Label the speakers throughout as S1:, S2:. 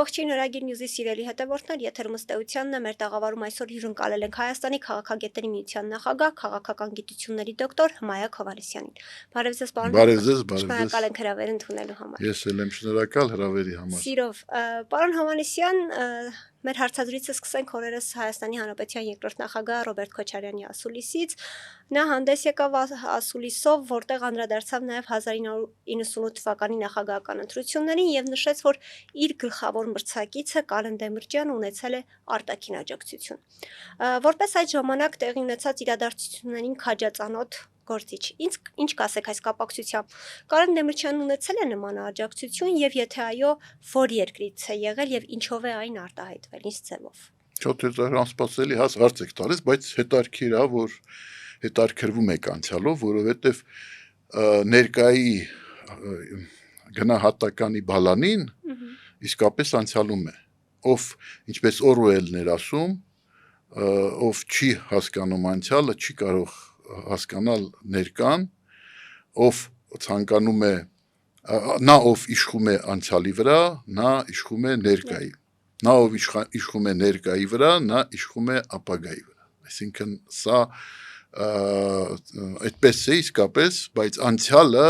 S1: Ողջույն Հրագիր Նյուզի սիրելի հետևորդներ, եթերում ըստ էությանն է, մեր տաղավարում այսօր հյուրընկալել ենք Հայաստանի քաղաքագետների միության նախագահ, քաղաքական գիտությունների դոկտոր Հմայակ Հովհաննիսյանին։ Բարև ձեզ, պարոն Հովհաննիսյան։ Շնորհակալ ենք հրավեր ընդունելու համար։
S2: Ես էլ եմ շնորհակալ հրավերի համար։
S1: Սիրով, պարոն Հովհաննիսյան, մեր հարցազրույցը սկսենք օրերս Հայաստանի Հանրապետության երկրորդ նախագահ Ռոբերտ Քոչարյանի ասուլիսից։ Նա հանդես եկավ ասուլիսով, որտեղ անդրադարձավ նաև 1998 թվականի նախագահական ընտրություններին եւ նշեց, որ իր գլխավոր մրցակիցը Կարեն Դեմիրճյանը ունեցել է արտաքին աջակցություն։ Որպես այդ ժամանակ տեղի ունեցած իրադարձություններին քաջածանոթ գործիչ, ինչ կասեք այս կապակցությամբ։ Կարեն Դեմիրճյանն ունեցել է նման աջակցություն եւ եթե այո, որ երկրից է եղել եւ ինչով է այն արտահայտվել, ինչ ձևով։
S2: Շատ անսպասելի հարց եք տալիս, բայց հետաքրքիր է, որ հետաքրվում եք անցյալով, որովհետեւ ներկայի գնահատականի բալանին իսկապես անցյալում է, ով ինչպես Օրուելն էր ասում, ով չի հասկանում անցյալը, չի կարող հասկանալ ներկան, ով ցանկանում է նա ով իշխում է անցյալի վրա, նա իշխում է ներկայի։ Նա ով իշխում է ներկայի վրա, նա իշխում է ապագայի վրա։ Այսինքն սա այդպես է իսկապես, բայց անցյալը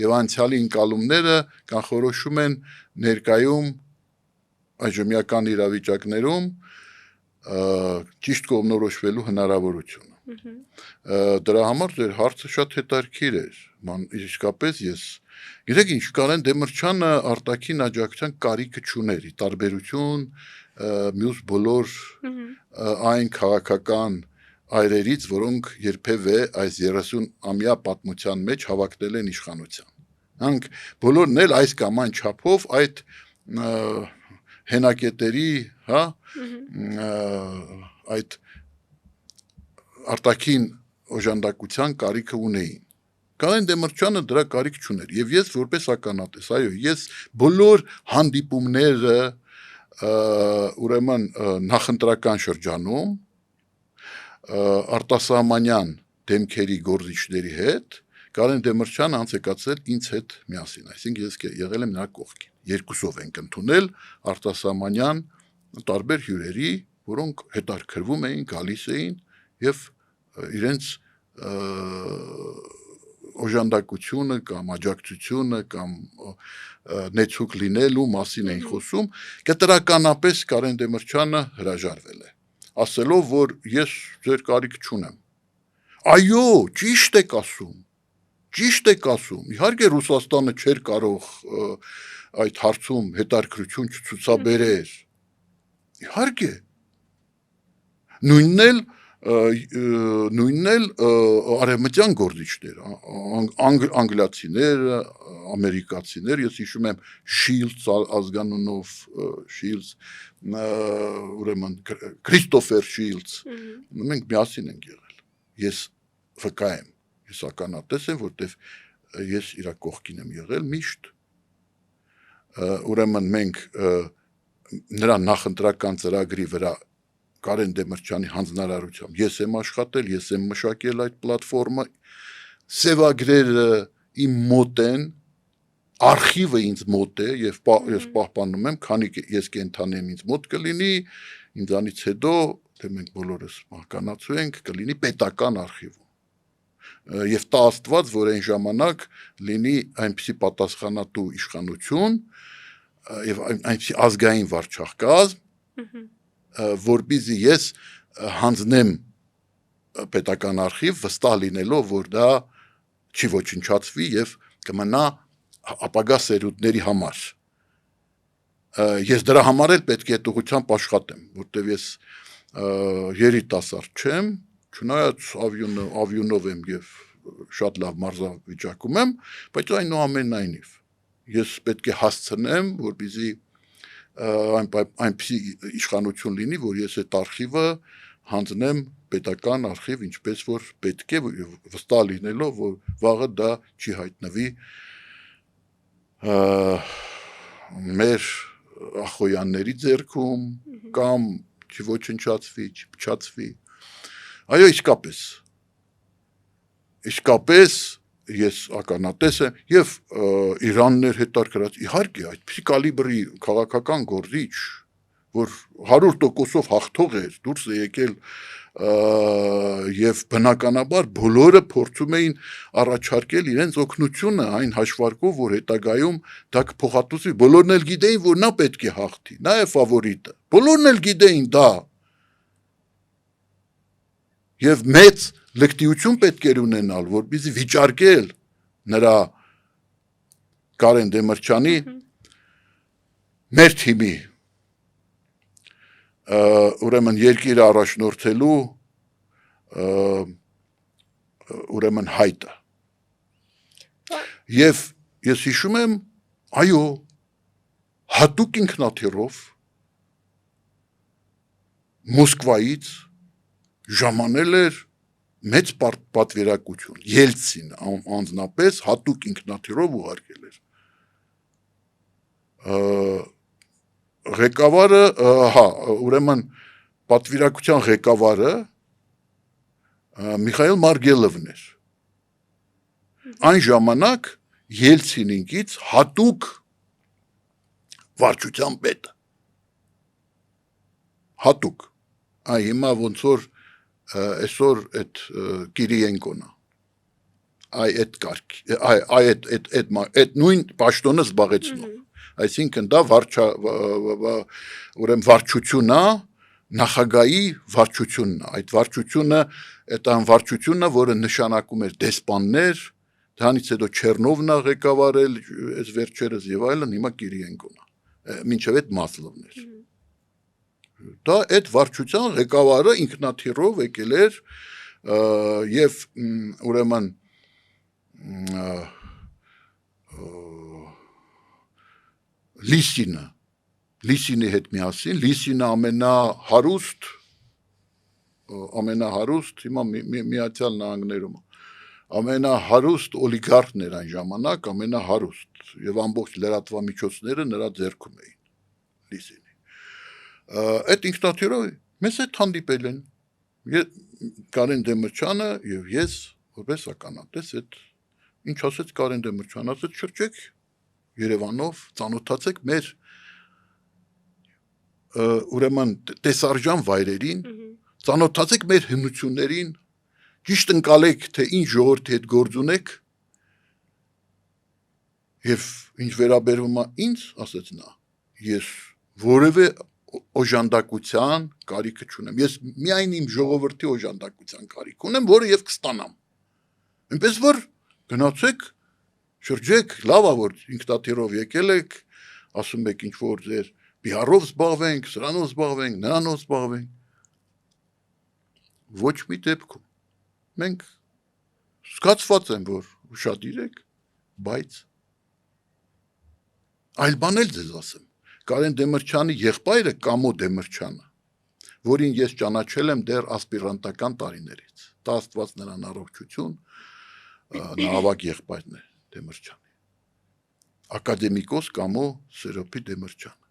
S2: եւ անցյալի ընկալումները կանխորոշում են ներկայում այժմյական իրավիճակներում ճիշտ կողմնորոշվելու հնարավորությունը։ Դրա համար ձեր հարցը շատ հետաքրքիր էր, իսկապես ես գիտեք ինչ, Կարեն Դեմիրճյանը արտաքին աջակցության կարիքը չուներ, ի տարբերություն մյուս բոլոր այն քաղաքական այրերից, որոնք երբևէ այս 30-ամյա պատմության մեջ հավակնել են իշխանության։ Նրանք բոլորն էլ այս կամ այն չափով այդ հենակետերի, այդ արտաքին օժանդակության կարիքը ունեին։ Կարեն Դեմիրճյանը դրա կարիք չուներ եւ ես որպես ականատես, այո, ես բոլոր հանդիպումները ուրեմն նախընտրական շրջանում արտասահմանյան դեմքերի գործիչների հետ Կարեն Դեմիրճյանը անցեկացել ինձ հետ միասին, այսինքն ես եղել եմ նրա կողքին։ Երկուսով ենք ընդունել արտասահմանյան տարբեր հյուրերի, որոնք հետաքրվում էին, գալիս էին եւ իրենց օժանդակությունը կամ աջակցությունը կամ նեցուկ լինելու մասին էին խոսում, կտրականապես Կարեն Դեմիրճյանը հրաժարվել է, ասելով, որ ես ձեր կարիք չունեմ։ Այո, ճիշտ եք ասում, իհարկե Ռուսաստանը չէր կարող այդ հարցում հետաքրքրություն չցուցաբերեր, իհարկե, նույնն էլ արևմտյան գործիչներ, անգլիացիներ, ամերիկացիներ, ես հիշում եմ Շիլդս ազգանունով, ուրեմն Քրիստոֆեր Շիլդս, մենք միասին ենք եղել, ես վկա եմ, ես ականատես եմ, որտեվ ես իրա կողքին եմ եղել միշտ, ուրեմն մենք նրա նախընտրական ծրագրի վրա Կարեն Դեմիրճյանի հանձնարարությամբ ես եմ աշխատել, ես եմ մշակել այդ պլատֆորմը, սևագրերը իմ մոտ են, արխիվը ինձ մոտ է եւ ես պահպանում եմ, քանի ես կենթանի եմ ինձ մոտ կլինի, ինձանից հետո թե մենք բոլորս կանացու ենք, կլինի պետական արխիվում։ Եվ տա Աստված, որ այն ժամանակ լինի այնպիսի պատասխանատու իշխանություն եւ այնպիսի ազգային վարչակազմ, որպեսզի ես հանձնեմ պետական արխիվ վստահ լինելով, որ դա չի ոչնչացվի եւ կմնա ապագա սերունդների համար։ Ես դրա համար էլ պետք է տուղությամբ աշխատեմ, որտեվ ես երիտասարդ չեմ, չնայած ավյունով եմ եւ շատ լավ մարզավիճակում եմ, բայց այնուամենայնիվ ես պետք է հասցնեմ, որպեսզի այնպիսի իշխանություն լինի, որ ես այդ արխիվը հանձնեմ պետական արխիվ, ինչպես որ պետք է վստահ լինելով, որ վաղը դա չի հայտնվի մեր ախոյանների ձեռքում կամ չի ոչնչացվի, չի փչացվի։ Այո, իսկապես ես ականատես եմ եւ Իրանն էր հետարկրած իհարկե այդպիսի կալիբրի քաղաքական գործիչ որ 100%-ով հաղթող էր դուրս է եկել եւ բնականաբար բոլորը փորձում էին առաջարկել իրենց օգնությունը այն հաշվարկով որ հետագայում դա կփոխհատուցվի բոլորն էլ գիտեին որ նա պետք է հաղթի նա է ֆավորիտը բոլորն էլ գիտեին դա եւ մեծ լկտիություն պետք էր ունենալ որպեսզի վիճարկել նրա Կարեն Դեմիրճյանի մեր թիմի ուրեմն երկիրը առաջնորդելու ուրեմն հայտը եւ ես հիշում եմ այո հատուկ ինքնաթիռով Մոսկվայից ժամանել էր մեծ պատվիրակություն Ելցին անձնապես հատուկ ինքնաթիռով ուղարկել էր ղեկավարը ուրեմն պատվիրակության ղեկավարը Միխայել Մարգելովն էր այն ժամանակ Ելցինինից հատուկ վարչության պետը հատուկ այ հիմա ոնց որ այսօր այդ Կիրիենկոնը այ այդ կարգի այդ նույն պաշտոնը զբաղեցնող այսինքն դա ուրեմն վարչությունն է նախագահի վարչությունն է այդ վարչությունը այդ վարչությունն որը նշանակում էր դեսպաններ դրանից հետո Չեռնովն է ղեկավարել այս վերջերս եւ այլն հիմա Կիրիենկոն է մինչեւ այդ Մասլովն էր դա այդ վարչության ղեկավարը ինքնաթիռով եկել էր եւ ուրեմն Լիսինի հետ միասին Լիսինը ամենահարուստ հիմա Միացյալ Նահանգներում ամենահարուստ օլիգարխն էր այն ժամանակ ամենահարուստ եւ ամբողջ լրատվամիջոցները նրա ձեռքում էին Լիսինի այդ ինքնաթիռով մեզ հետ հանդիպել են Կարեն Դեմիրճյանը եւ ես որպես ականատես այդ ինչ ասեց Կարեն Դեմիրճյանը ասեց շրջեք Երևանով ծանոթացեք մեր ուրեմն տեսարժան վայրերին ծանոթացեք մեր հնություններին ճիշտ ընկալեք թե ինչ ժողովրդի հետ գործ ունեք եւ ինչ վերաբերում է ինձ ասեց նա ես որևէ օժանդակության կարիք չունեմ ես միայն իմ ժողովրդի օժանդակության կարիք ունեմ որը եւ կստանամ այնպես որ գնացեք շրջեք լավ է որ ինքնաթիռով եկել եք ասում եք ինչ որ ձեր բիհարով զբաղվենք սրանով զբաղվենք նրանով զբաղվենք ոչ մի դեպքում մենք զգացված եմ որ ուշադիր եք բայց այլ բան էլ ձեզ ասեմ Կարեն Դեմիրճյանի եղբայրը Կամո Դեմիրճյանը որին ես ճանաչել եմ դեռ ասպիրանտական տարիներից դա Աստված նրան առողջություն նա ավագ եղբայրն է Դեմիրճյանի ակադեմիկոս Կամո Սերոպի Դեմիրճյանը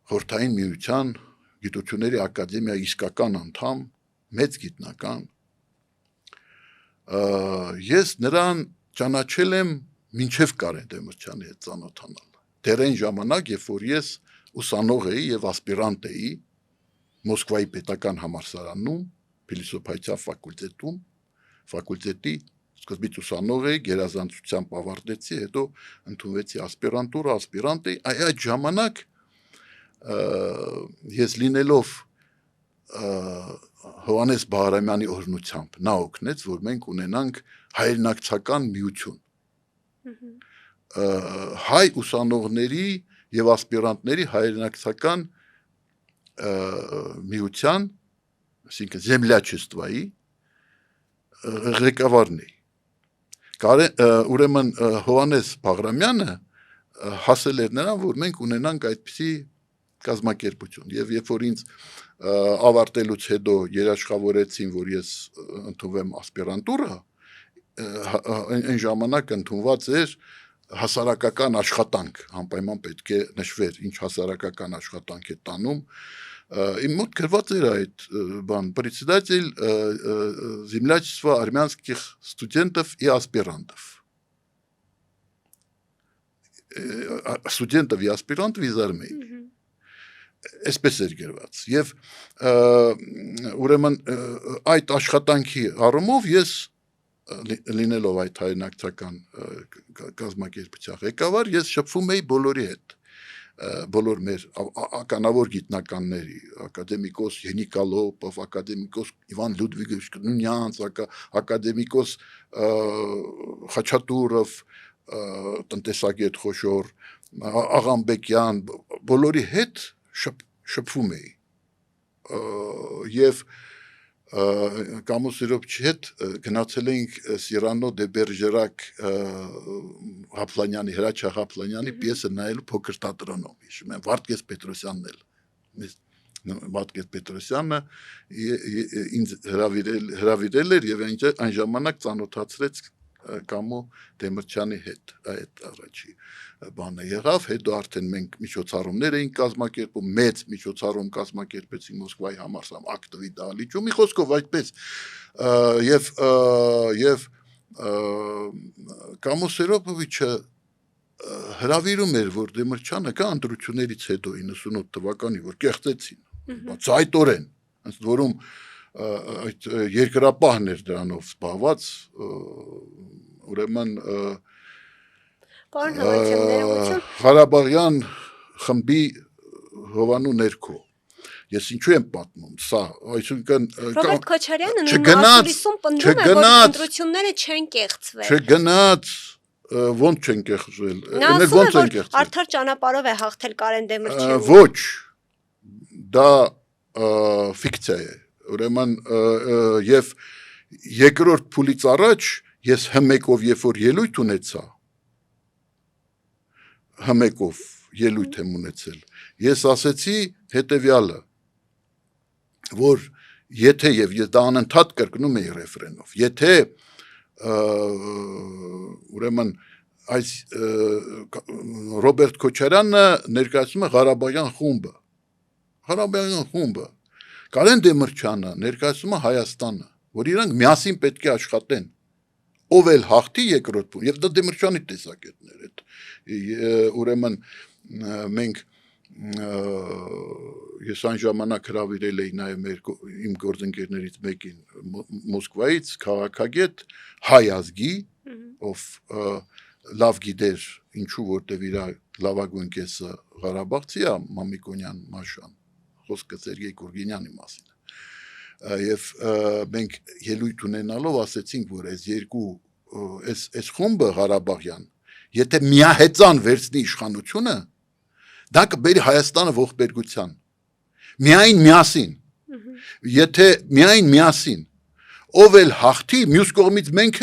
S2: Խորհրդային միության գիտությունների ակադեմիայի իսկական անդամ մեծ գիտնական ես նրան ճանաչել եմ մինչև Կարեն Դեմիրճյանի հետ ծանոթանալ դեռ այն ժամանակ երբ որ ես ուսանող էի եւ ասպիրանտ էի Մոսկվայի պետական համալսարանում փիլիսոփայության ֆակուլտետի սկզբից ուսանող էի գերազանցությամբ ավարտեցի հետո ընդունվեցի ասպիրանտուրա ասպիրանտ էի այդ ժամանակ ես լինելով Հովհաննես Բաղրամյանի օրհնությամբ նա օգնեց որ մենք ունենանք հայրենակցական միություն հայ ուսանողների եւ ասպիրանտների հայրենակցական միության այսինքն Землячествայի ղեկավարն էի ուրեմն Հովհաննես Բաղրամյանը հասել էր նրան որ մենք ունենանք այդպիսի կազմակերպություն եւ երբ որ ինձ ավարտելուց հետո երաշխավորեցին որ ես ընդունվեմ ասպիրանտուրա այն ժամանակ ընդունված էր հասարակական աշխատանք անպայման պետք է նշվեր ինչ հասարակական աշխատանք է տանում Им мոտ գրված էր այդ բան, председатель землячества армянских студентов и аспирантов. Ստուդենտов и аспирантов из Арմենии. Այսպես էր գրված։ Եվ ուրեմն այդ աշխատանքի առումով ես լինելով այդ հայրենակցական կազմակերպության ղեկավար, ես շփվում էի բոլորի հետ, բոլոր մեր ականավոր գիտնականների, ակադեմիկոս Ենիկալոպով, ակադեմիկոս Իվան Լյուդվիգովիչ Նունյանց, ակադեմիկոս Խաչատուրով, տնտեսագետ խոշոր, Աղամբեկյան, բոլորի հետ շփվում էի։ Եվ Կամուսիրովչի հետ գնացել էինք Սիրանո դե Բերժերակ Հապլանյանի, Հրաչյա Հապլանյանի պիեսը նայելու փոքր թատրոնում, հիշում եմ, Վարդգես Պետրոսյանն էլ։ Վարդգես Պետրոսյանը ինձ հրավիրել էր եւ այն ժամանակ ծանոթացրեց Կամո Դեմիրճյանի հետ, այդ առաջի բանը եղավ, հետո արդեն մենք միջոցառումներ էինք կազմակերպում, մեծ միջոցառում կազմակերպեցինք Մոսկվայի համար, սամ ակտվի դահլիճում, մի խոսքով այդպես, եւ Կամո Սերոպովիչը հրավիրում էր, որ Դեմիրճյանը կա ընտրություններից հետո 98 թվականի, որ կեղծեցին, բացայտորեն, ըստ որում այդ երկրապահն էր դրանով զբաղված, ուրեմն Ղարաբաղյան խմբի հովանու ներքո։ Ես ինչու եմ պատմում, սա, այսինքն
S1: Ռոբերտ Քոչարյանը նույն ասուլիսում պնդում է, որ ընտրությունները չեն կեղծվել։
S2: Չգնաց, ոնց չեն կեղծվել։
S1: Նա ասում է, որ արդար ճանապարհով է հաղթել Կարեն Դեմիրճյանը։
S2: Ոչ, դա ֆիկցիա է։ Ուրեմն եւ երկրորդ փուլից առաջ ես հմեկով երբ որ ելույթ ունեցա, հմեկով ելույթ եմ ունեցել, ես ասեցի հետեւյալը, որ եթե եւ ես դա անընդհատ կրկնում էի ռեֆրենով, եթե ուրեմն այս Ռոբերտ Քոչարյանը ներկայացնում է Ղարաբաղյան խումբը, Կարեն Դեմիրճյանը ներկայացնում է Հայաստանը, որ իրանք միասին պետք է աշխատեն, ով էլ հաղթի երկրորդ փուլ, եւ դա Դեմիրճյանի տեսակետներ է, ուրեմն մենք ես այն ժամանակ հրավիրել էի նաև իմ գործընկերներից մեկին Մոսկվայից քաղաքագետ հայ ազգի, ով լավ գիտեր ինչու որտեվ իր լավագույն կեսը Ղարաբաղցի է, Մամիկոնյան Մաշան, խոսքը Սերգեյ Կուրգինյանի մասին է, եւ մենք ելույթ ունենալով ասեցինք, որ այս երկու այս խումբը Ղարաբաղյան, եթե միահեծան վերցնի իշխանությունը, դա կբերի Հայաստանը ողբերգության, միայն միասին, եթե միայն միասին, ով էլ հաղթի, մյուս կողմից մենք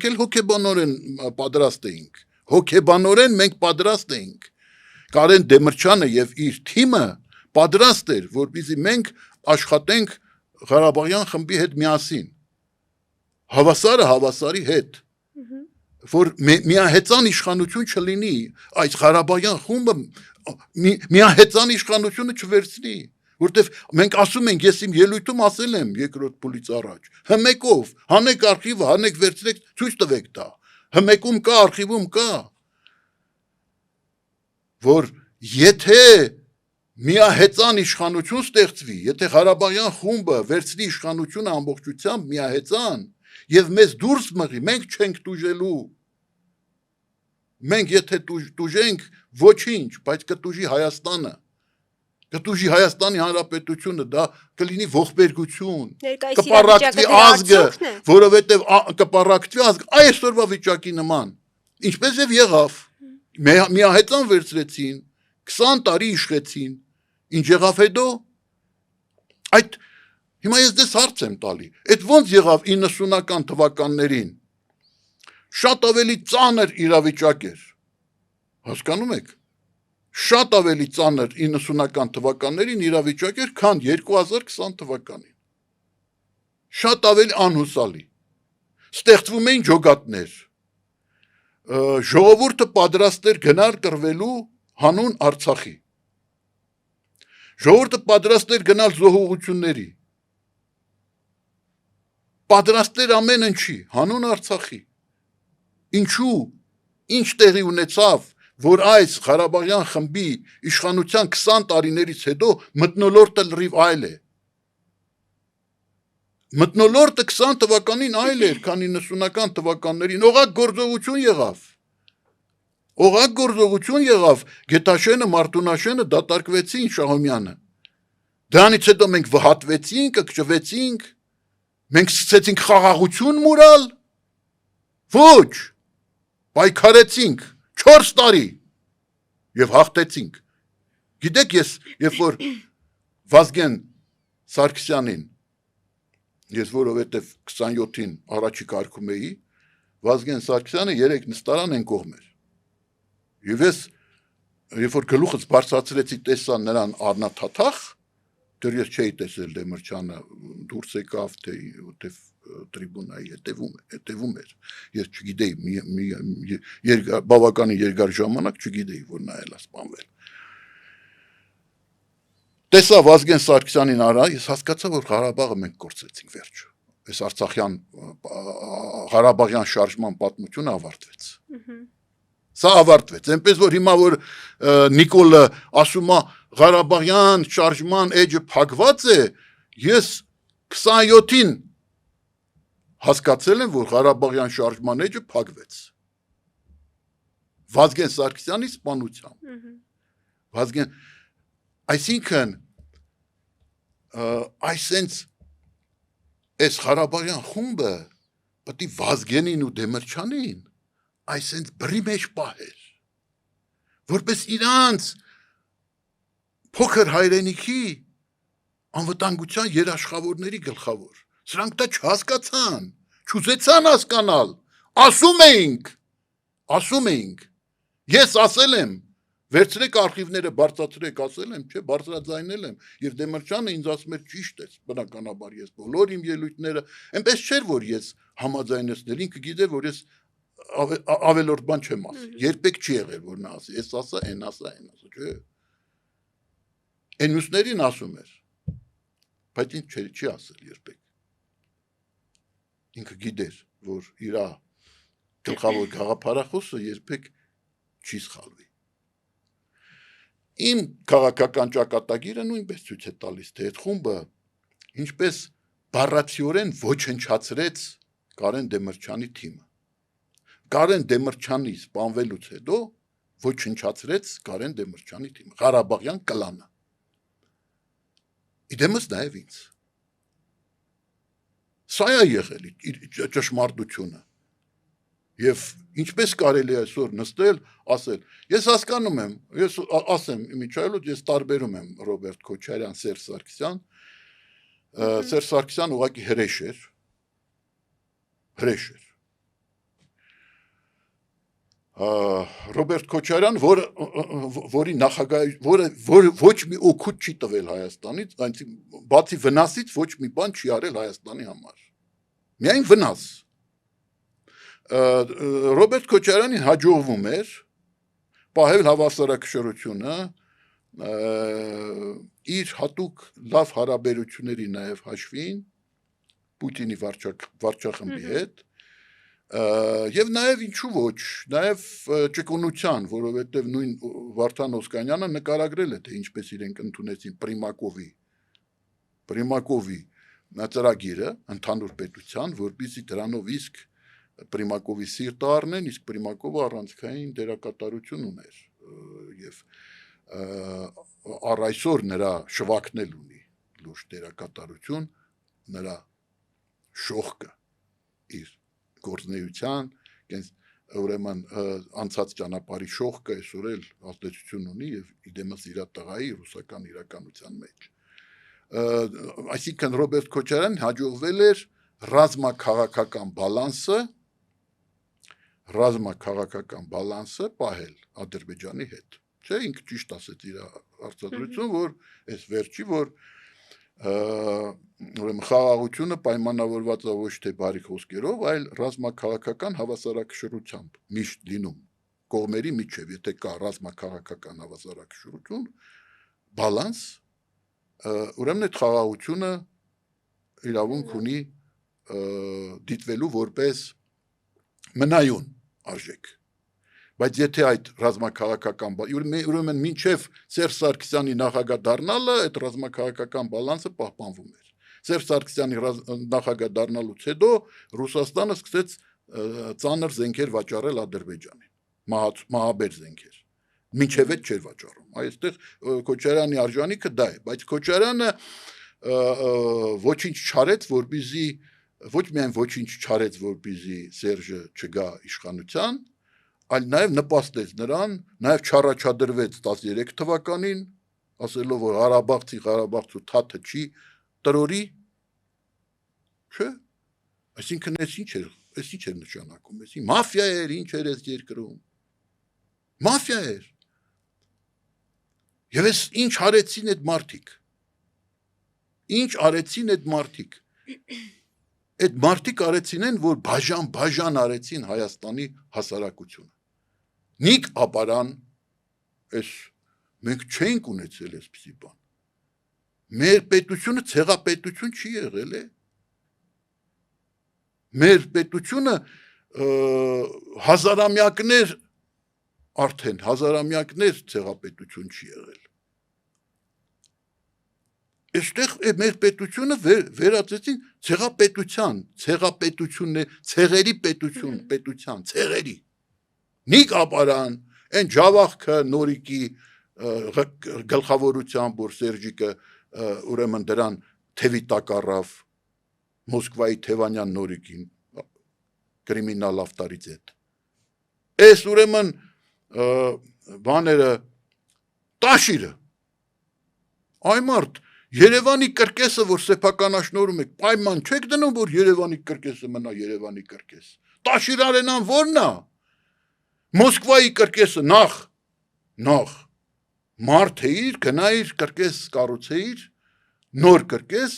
S2: էլ հոգեբանորեն պատրաստ էինք, հոգեբանորեն մենք պատրաստ էինք, Կարեն Դեմիրճյանը եւ իր թիմը պատրաստ էր, որպեսզի մենք աշխատենք Ղարաբաղյան խմբի հետ միասին, հավասարը հավասարի հետ, որ միահեծան իշխանություն չլինի, այս Ղարաբաղյան խումբը միահեծան իշխանությունը չվերցնի, որտեվ մենք ասում ենք, ես իմ ելույթում ասել եմ երկրորդ փուլից առաջ, հմեկով, հանեք արխիվը, հանեք վերցրեք, ցույց տվեք դա, հմեկում կա, արխիվում կա, որ եթե միահեծան իշխանություն ստեղծվի, եթե Ղարաբաղյան խումբը վերցնի իշխանությունը ամբողջությամբ միահեծան եւ մեզ դուրս մղի, մենք չենք տուժելու, մենք եթե տուժենք, ոչինչ, բայց կտուժի Հայաստանը, կտուժի Հայաստանի Հանրապետությունը, դա կլինի ողբերգություն, կպառակտվի ազգը, որովհետև կպառակտվի ազգը այսօրվա վիճակի նման, ինչպես եւ եղավ, միահեծան վերցրեցին, 20 տարի իշխեցին, ինչ եղավ հետո, այդ հիմա ես դες հարց եմ տալի, այդ ոնց եղավ 90-ական թվականներին, շատ ավելի ծանր իրավիճակ էր, հասկանում եք, շատ ավելի ծանր 90-ական թվականներին իրավիճակ էր, քան 2020 թվականին, շատ ավելի անհուսալի, ստեղծվում էին ջոգատներ, ժողովուրդը պատրաստ էր գնալ կռվելու հանուն Արցախի, Ժողովուրդը պատրաստ էր գնալ զոհողությունների։ Պատրաստ էր ամեն ինչի, հանուն Արցախի։ Ինչու, ինչ տեղի ունեցավ, որ այս Ղարաբաղյան խմբի իշխանության 20 տարիներից հետո մթնոլորտը լրիվ այլ է։ Մթնոլորտը 20 թվականին այլ էր, քան 90-ական թվականներին, օղակ գործողություն եղավ։ Օղակ գործողություն եղավ, Գետաշենը, Մարտունաշենը դատարկվեցին Շահումյանը։ Դրանից հետո մենք վհատվեցինք, կճվեցինք, մենք սկսեցինք խաղաղություն մուրալ։ Ոչ, պայքարեցինք 4 տարի եւ հաղթեցինք։ Գիտեք, ես երբ որ Վազգեն Սարգսյանին, ես որովհետեւ 27-ին առաջի կարգում էի, Վազգեն Սարգսյանը 3 նստարան են կողմ էր։ Եվ ես երբ որ գլուխս բարձրացրեցի, տեսա նրան առնաթաթախ, դեռ ես չէի տեսել Դեմիրճյանը դուրս եկավ, թե տրիբունայի հետևում էր։ Ես չգիտեի, բավականին երկար ժամանակ չգիտեի, որ նա էլ է սպանվել։ Տեսա Վազգեն Սարգսյանին արա, ես հասկացա, որ Ղարաբաղը մենք կորցրեցինք վերջ։ Այս Արցախյան Ղարաբաղյան շարժման պատմությունը ավարտվեց։ Սա ավարտվեց, այնպես որ հիմա որ Նիկոլը ասում է Ղարաբաղյան շարժման էջը փակված է, ես 27-ին հասկացել եմ, որ Ղարաբաղյան շարժման էջը փակվեց։ Վազգեն Սարգսյանի սպանությամբ։ Վազգեն, այսինքն այսենց այս Ղարաբաղյան խումբը պետք է Վազգենին ու Դեմիրճյանին այսենց բրի մեջ պահեր, որպես իրանց փոքր հայրենիքի անվտանգության երաշխավորների գլխավոր։ Սրանք դա չհասկացան, չուզեցան հասկանալ, ասում էինք, ես ասել եմ, վերցրեք արխիվները, բարձրացրեք, ասել եմ, չէ, բարձրաձայնել եմ, եւ Դեմիրճյանը ինձ ասում էր ճիշտ է, բնականաբար ես բոլոր իմ ելույթները, այնպես չէր, որ ես համաձայնեցնել, ինքը գիտեր, որ ես ավելորդ բան չեմ ասի, երբեք չի եղել, որ նա ասի, ես ասա, այն ասա, չէ։ Այն մյուսներին ասում էր, բայց ինձ չի ասել երբեք։ Ինքը գիտեր, որ իր գլխավոր գաղափարախոսը երբեք չի սխալվի։ Իմ քաղաքական ճակատագիրը նույնպես ցույց է տալիս, թե այդ խումբը ինչպես բառացիորեն ոչնչացրեց Կարեն Դեմիրճյանի թիմը։ Կարեն Դեմիրճյանի սպանվելուց հետո ոչնչացրեց Կարեն Դեմիրճյանի թիմը, Ղարաբաղյան կլանը։ Իդեմս նաև ինձ։ Սա է եղել ճշմարտությունը։ Եվ ինչպես կարելի է այսօր նստել, ասել, ես հասկանում եմ, ես ասեմ, իմիջայլոց ես տարբերում եմ Ռոբերտ Քոչարյան, Սերժ Սարգսյան, Սերժ Սարգսյան ուղղակի հրեշ էր, Ռոբերտ Քոչարյան, որի նախագահ, ոչ մի օգուտ չի տվել Հայաստանից, բացի վնասից ոչ մի բան չի արել Հայաստանի համար։ Միայն վնաս։ Ռոբերտ Քոչարյանին հաջողվում էր պահել հավասարակշռությունը, իր հատուկ լավ հարաբերությունների նաև հաշվին Պուտինի վարչախմբի հետ, եւ նաև ինչու ոչ, նաև ճկունության, որովհետեւ նույն Վարդան Օսկանյանը նկարագրել է, թե ինչպես իրենք ընդունեցին Պրիմակովի ծրագիրը ընդհանուր պետության, որպեսզի դրանով իսկ Պրիմակովի սիրտը առնեն, իսկ Պրիմակովը առանցքային դերակատարություն ուներ եւ առ այսօր նրա շվակնել ունի լուրջ դերակատարություն, նրա շողկը իր գործնեության, ուրեմն անցած ճանապարհի շողկը այսօր էլ ազդեցություն ունի եւ իդեմս իր տղայի ռուսական իրականության մեջ։ Այսինքն Ռոբերտ Քոչարյան հաջողվել էր ռազմաքաղաքական բալանսը պահել Ադրբեջանի հետ։ Չէ, ինքը ճիշտ ասեց իր արձագանքություն, որ այս վերջի, որ ուրեմն խաղաղությունը պայմանավորված է ոչ թե բարի խոսքերով, այլ ռազմաքաղաքական հավասարակշռությամբ միշտ լինում կողմերի միջև, եթե կա ռազմաքաղաքական հավասարակշռություն, բալանս, ուրեմն այդ խաղաղությունը իրավունք ունի դիտվելու որպես մնայուն արժեք։ Բայց եթե այդ ռազմաքաղաքական ուրեմն մինչև Սերժ Սարգսյանի նախագահ դառնալը այդ ռազմաքաղաքական բալանսը պահպանվում էր։ Սերժ Սարգսյանի նախագահ դառնալուց հետո Ռուսաստանը սկսեց ծանր զենքեր վաճառել Ադրբեջանին, մահաբեր զենքեր։ Մինչև այդ չէր վաճառում։ Այստեղ Քոչարյանի արժանիքը դա է, բայց Քոչարյանը ոչինչ չարեց, որպեսզի ոչ միայն ոչինչ չարեց, որպեսզի Սերժը չգա իշխանության, այլ նաև նպաստեց նրան, նաև չառաջադրվեց 13 թվականին, ասելով, որ Ղարաբաղցու թաթը չի տրորի, չէ, այսինքն այս ինչ էր նշանակում, մաֆիա էր, ինչ էր այս երկրում, մաֆիա էր, և այս ինչ արեցին այդ մարդիկ, այդ մարդիկ արեցին են, որ բաժան արեցին Հայաստանի հասարակությունը, նիկ ապարան, մենք չենք ունեցել այսպիսի բան, մեր պետությունը ցեղապետություն չի եղել է, մեր պետությունը հազարամյակներ ցեղապետություն չի եղել, այստեղ մեր պետությունը վերածեցին ցեղերի պետության, ցեղերի, նիկ ապարան, են ջավախքը նորիկի գլխավորությամբ, որ Սերժիկը ուրեմն դրան թևի տակ առավ Մոսկվայի Թևանյան նորիկին, կրիմինալ ավտարից հետ, այս ուրեմն բաները, տաշիրը, այ մարդ, Երևանի կրկեսը, որ սեփականաշնորհում եք, պայման չեք դնում, որ Երևանի կրկեսը մնա Երևանի կրկես։ Տաշիր արենան ո՞րն է։ Մոսկվայի կրկեսը նախ մարդ էիր, գնայիր կրկես կառուցեիր, նոր կրկես,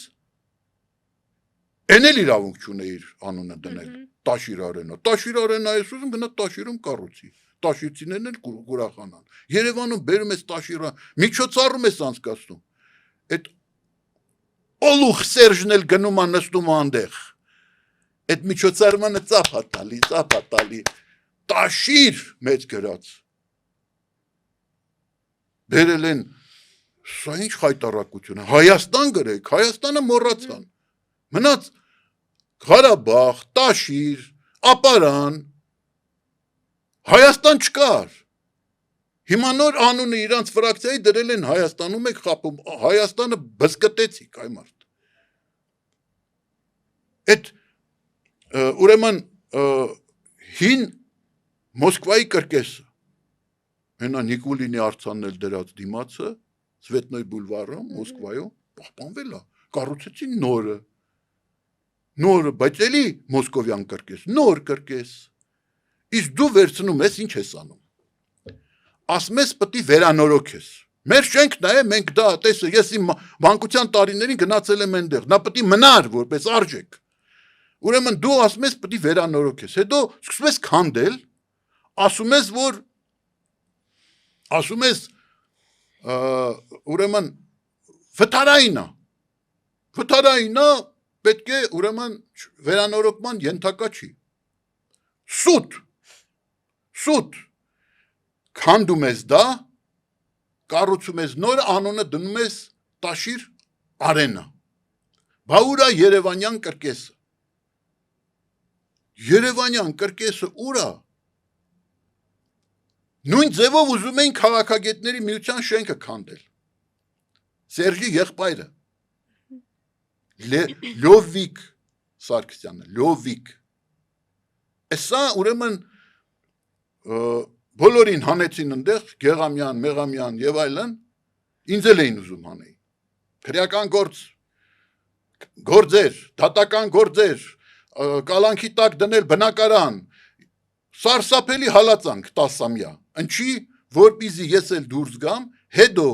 S2: են էլ իրավունք չունեիր անունը դնել, Տաշիր արենա։ Տաշիր արենա ես ուզում գնա Տաշիրում կառուցի։ Տաշիրցիներն էլ կուրախանան։ Երևանում բերում ես Տաշիրա, միջոցառում ես անցկացնում։ Այդ Օլուխ Սերժն էլ գնում է նստում այնտեղ։ Այդ միջոցառմանը ծափ տալի, Տաշիր մեծ գրած։ Բերել են, սա ինչ խայտառակություն է, Հայաստան գրեք, Հայաստանը մոռացան։ Մնաց Ղարաբաղ, Տաշիր, ապարան, Հայաստան չկար։ Հիմա նոր անունը իրանց ֆրակցիայի դրել են Հայաստանում եք խապում, Հայաստանը բզկտեցիք, այ մարդ։ Այդ ուրեմն հին Մոսկվայի կրկեսը, հենա Նիկուլինի արձանն էլ դրած դիմացը, Սվետնոյ բուլվարում, Մոսկվայում, պահպանվել է, կառուցեցին նորը, բայց էլի մոսկովյան կրկես, նոր կրկես, իսկ դու վերցնում ես, ինչ ես անում, ասում ես պտի վերանորոգ ես, մեր շենքն է, մենք դա, տեսը, ես իմ մանկության տարիներին գնացել եմ այնտեղ, նա պտի մնար, որպես արժեք, ուրեմն դու ասում ես պտի վերանորոգ ես, հետո սկսում ես քանդել, ասում ես, ուրեմն վթարայինա, պետք է ուրեմն վերանորոգման ենթակա չի, սուտ, քանդում ես դա, կառուցում ես նորը, անունը դնում ես Տաշիր արենա, բա ուր է Երևանյան կրկեսը, Երևանյան կրկեսը ուր է, նույն ձևով ուզում էին քաղաքագետների միության շենքը քանդել, Սերժի եղբայրը, Լովիկ Սարգսյանը, Լովիկ, սա ուրեմն բոլորին հանեցին ընդեղ, Գեղամյան, Մեղամյան և այլն, ինձ էլ էին ուզում հանեին, քրեական գործեր, դատական գործեր, կալանքի տակ դնել բնակարան, սարսափելի հալածանք 10-ամյա, ինչի, որպեսզի ես էլ դուրս գամ, հետո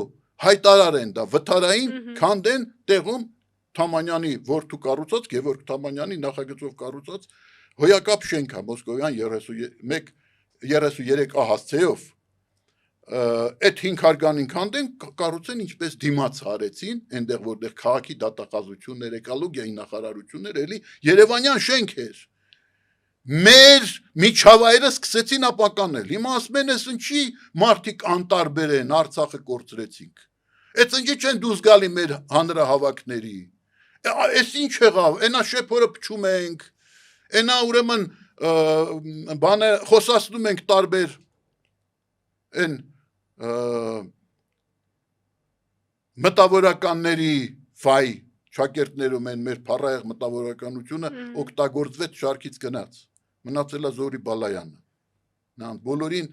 S2: հայտարարեն դա վթարային, քանդեն տեղում Թամանյանի որդու կառուցած, Գևորգ Թամանյանի նախագծով կառուցած հոյակապ շենք է Մոսկովյան 33 ահասցեով, այդ 5 հարգանին քանդեն կառուցեն ինչպես դիմաց հարեցին, այնտեղ որտեղ քաղաքի դատախազություններ էկոլոգիայի նախարարություններ էլի Երևանյան շենք էր։ Մեր միջավայրը սկսեցին ապականել։ Հիմա ասում են, ասեն չի մարդիկ անտարբեր են, Արցախը կորցրեցինք։ Այդ ինչի չեն դուրս գալի մեր հանրահավաքների։ Այս ինչ եղավ, այնա շեփորը փչում ենք, այնա ուրեմն բանը խոսացնում ենք տարբեր այն մտավորականների ֆայ շակերտներում են մեր փառայեղ մտավորականությունը օգտագործվեց շարքից գնաց։ Մնացել է Զորի Բալայանը։ Նա բոլորին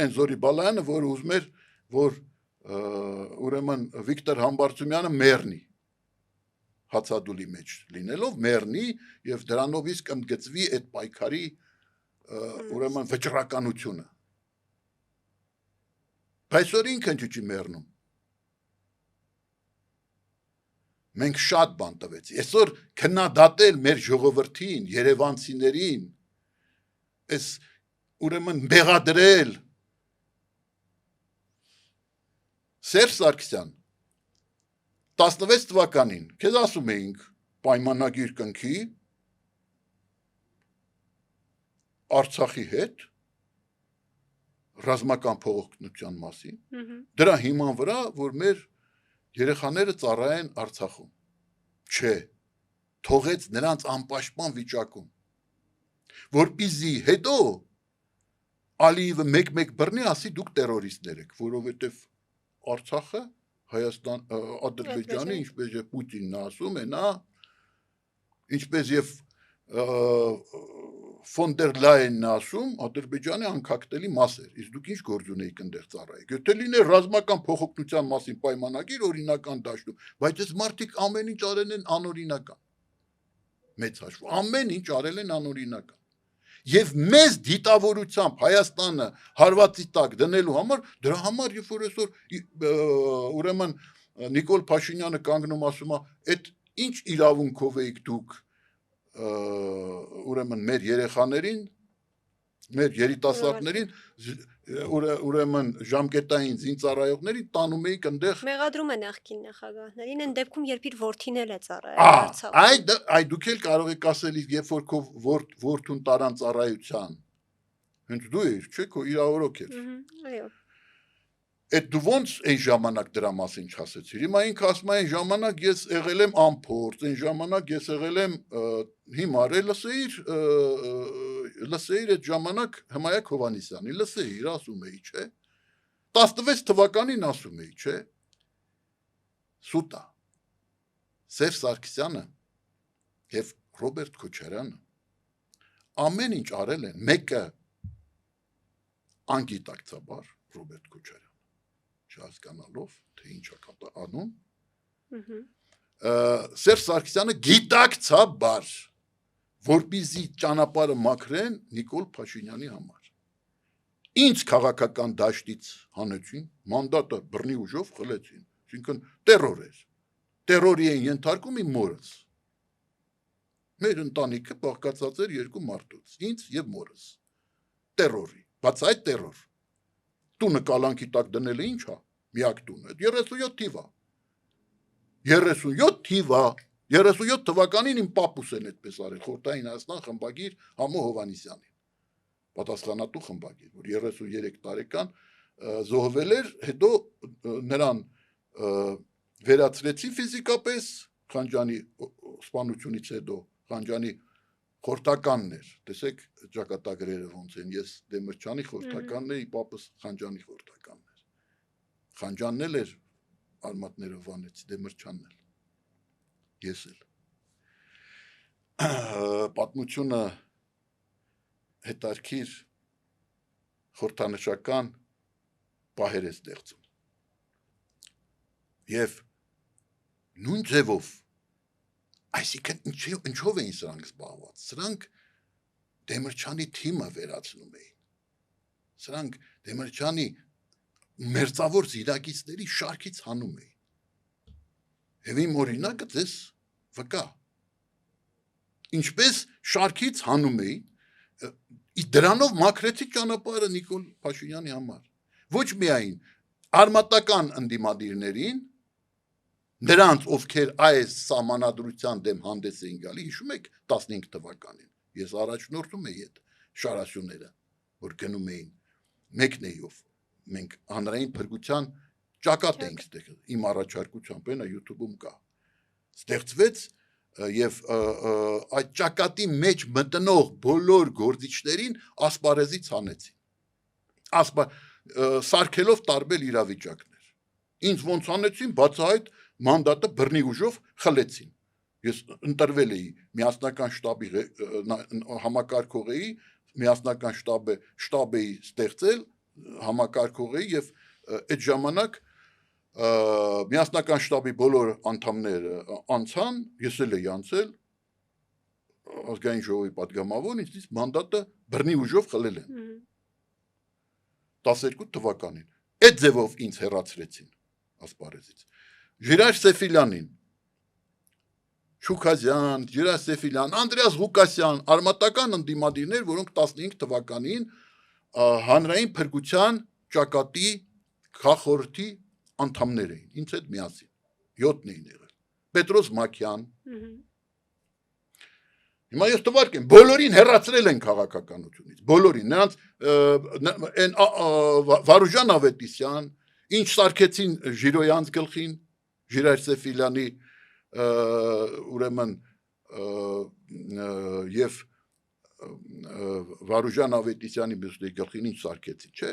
S2: այն Զորի Բալայանը, որ ուզում էր, որ ուրեմն Վիկտոր Համբարձումյանը մեռնի հացադուլի մեջ լինելով մեռնի եւ դրանով իսկ ընդգծվի այդ պայքարի ուրեմն վճռականությունը։ Բայց որ ինքն չի մեռնում։ Մենք շատ բան տվեցի։ Այսօր քննադատել մեր ժողովրդին, երևանցիներին, այս ուրեմն բեղադրել Սերժ Սարգսյան 16 թվականին քեզ ասում էինք պայմանագիր կնքի Արցախի հետ ռազմական փոխօգնության մասին դրա հիման վրա որ մեր երեխաները ծառայեն Արցախում չէ թողեց նրանց անպաշտպան վիճակում որպեսզի հետո Ալիևը մեկ բռնի ասի դուք տերորիստներ եք որովհետև Արցախը Հայաստան Ադրբեջանի ինչպես եւ Պուտինն ասում է նա ինչպես եւ ֆոն դեր Լայենն ասում Ադրբեջանի անկախտելի մաս էր իսկ դուք ինչ գործ ունեիք այնտեղ ծառայեք եթե լիներ ռազմական փոխօգնության մասին պայմանագիր օրինական դաշտում բայց այս մարդիկ ամեն ինչ արել են անօրինական մեծ հաշվով ամեն ինչ արել են անօրինական Եվ մեզ դիտավորությամբ Հայաստանը հարվածի տակ դնելու համար, դրա համար երբ որ այսօր ուրեմն Նիկոլ Փաշինյանը կանգնում ասում է, այդ ինչ իրավունքով եք դուք ուրեմն մեր երեխաներին, մեր երիտասարդներին ուրեմն ժամկետային զինծառայողներին տանում էիք այնտեղ
S1: մեղադրում է նախկին նախագահներին այն դեպքում երբ իր որդին էլ է ծառայել Արցախում
S2: Այդ դուք էլ կարող եք ասել երբ որ քո որդուն տարան ծառայության հենց դու ես չէ քո իրավորոք էր
S1: այո
S2: Այդ դու ոնց այն ժամանակ դրա մասին չասեցիր հիմա ինքը ասում է այն ժամանակ ես եղել եմ անփորձ այն ժամանակ ես եղել եմ հիմար լսեիր այդ ժամանակ Հմայակ Հովհաննիսյանի լսեիր ասում էի չէ 16 թվականին ասում էի չէ սուտա Սերժ Սարգսյանը եւ Ռոբերտ Քոչարյանը ամեն ինչ արել են մեկը անգիտակցաբար Ռոբերտ Քոչարյանը չհասկանալով թե ինչ է անում Սերժ Սարգսյանը գիտակցաբար որպեսզի ճանապարհը մաքրեն Նիկոլ Փաշինյանի համար ինչ քաղաքական դաշտից հանեցին մանդատը բռնի ուժով խլեցին այսինքն տերոր էր տերորի են ենթարկում իմ մորս մեր ընտանիքը բաղկացած էր երկու մարդուց ինձ եւ մորս տերորի բաց այդ տերոր տունը կալանքի տակ դնելը ինչ է միակ տունը 37 թիվ է 37 թիվ է 37 թվականին իմ պապուսն այդպես արել խորհրդային Հայաստան խմբագիր Համո Հովհաննիսյանին պատասխանատու խմբագիր որ 33 տարեկան զոհվել էր հետո նրան վերացրեցի ֆիզիկապես Խանջանի սպանությունից հետո Խանջանի խորհրդականն էր տեսեք ճակատագրերը ոնց են ես Դեմիրճյանի խորհրդականն էի պապս Խանջանի խորհրդականն էր Խանջանն էլ էր արմատները վանեց Դեմիրճյանն էլ ես էլ պատմությունը հետարքիր խորհրդանշական պահեր է ստեղծում եւ նույն ձևով այսինքն ինչով էին սրանք զբաղված սրանք Դեմիրճյանի թիմը վերացնում էին սրանք Դեմիրճյանի մերձավոր զիրակիցների շարքից հանում էին եւ իմ օրինակը դες վկա ինչպես շարքից հանում էին դրանով մաքրեցի ճանապարհը Նիկոլ Փաշինյանի համար Ոչ միայն արմատական ընդդիմադիրներին, նրանց, ովքեր այս սահմանադրության դեմ հանդես էին գալի, հիշում եք 15 թվականին, ես առաջնորդում էի այդ շարասյուները, որ գնում էին մեկնեյով, մենք հանրային փրկության ճակատ էինք ստեղծել, իմ առաջարկությամբ, այնա YouTube-ում կա, ստեղծվեց եւ այդ ճակատի մեջ մտնող բոլոր գործիչներին ասպարեզից հանեցին, սարքելով տարբեր իրավիճակներ, ինձ ոնց հանեցին, բացահայտ մանդատը բռնի ուժով խլեցին, ես ընտրվել էի միասնական շտաբի համակարգող էի, միասնական շտաբ էի ստեղծել, համակարգող էի եւ այդ ժամանակ միասնական շտաբի բոլոր անդամները անցան, ես էլ էի անցել, ազգային ժողովի պատգամավոր, ինձ մանդատը բռնի ուժով խլել են 12 թվականին, այդ ձևով ինձ հեռացրեցին ասպարեզից, Ժիրայր Սեֆիլյանին, Շուքազյան, Ժիրայր Սեֆիլյան, Անդրեաս Ղուկասյան, արմատական ընդդիմադիրներ, որոնք 15 թվականին հանրային փրկության ճակատի քաղաքորդի անդամներ էին, ինձ հետ միասին, 7 էին եղել, Պետրոս Մակյան, հիմա ես տվարկեմ, բոլորին հեռացրել են քաղաքականությունից, բոլորին, նրանց Վարուժան Ավետիսյան, ինչ սարքեցին Ժիրոյանց գլխին, Ժիրայր Սեֆիլյանի ուրեմն եւ Վարուժան Ավետիսյանի մյուսների գլխին ինչ սարքեցի, չէ,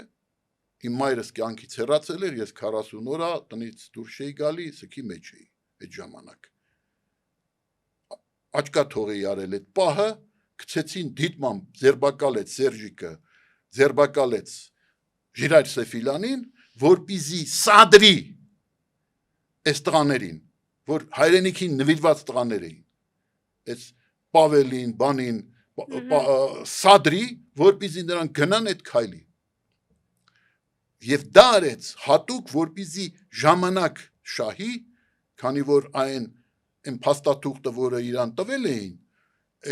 S2: իմ մայրս կյանքից հեռացել էր, ես 40 օր տնից դուրս էի գալի, սքի մեջ էի այդ ժամանակ, աչքաթող էի արել այդ պահը, գցեցին դիտմամբ, ձերբակալեց Սերժիկը, ձերբակալեց Ժիրայր Սեֆիլյանին, որպեսզի սադրի այս տղաներին, որ հայրենիքին նվիրված տղաներ էին, այս Պավելին, բանին, սադրի, որպեսզի նրանք գնան այդ քայլի, եւ դա արեց հատուկ, որպեսզի ժամանակ շահի, քանի որ այն փաստաթուղթը, որը իրան տվել էին,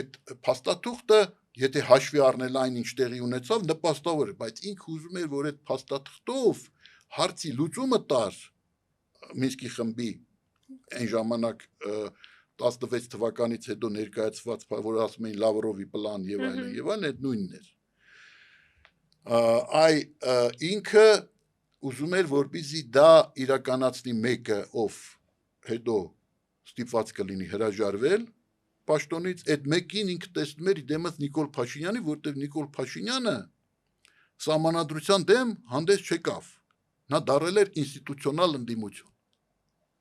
S2: այդ փաստաթուղթը, եթե հաշվի առնել այն ինչ տեղի ունեցավ, նպաստավոր է, բայց ինքը ուզում էր, որ այդ փաստաթղթով հարցի լուծումը տար Մինսկի խմբի այն ժամանակ 16 թվականից հետո ներկայացված, որ ասում էին Լավրովի պլան եւ այլն, այդ նույնն էր։ Ինքը ուզում էր, որպեսզի դա իրականացնի մեկը, ով հետո ստիպված կլինի հրաժարվել պաշտոնից, այդ մեկին ինքը տեսնում էր դեմս Նիկոլ Փաշինյանի, որտեղ Նիկոլ Փաշինյանը սահմանադրության դեմ հանդես չեկավ, նա դարել էր ինստիտուցիոնալ ընդդիմություն,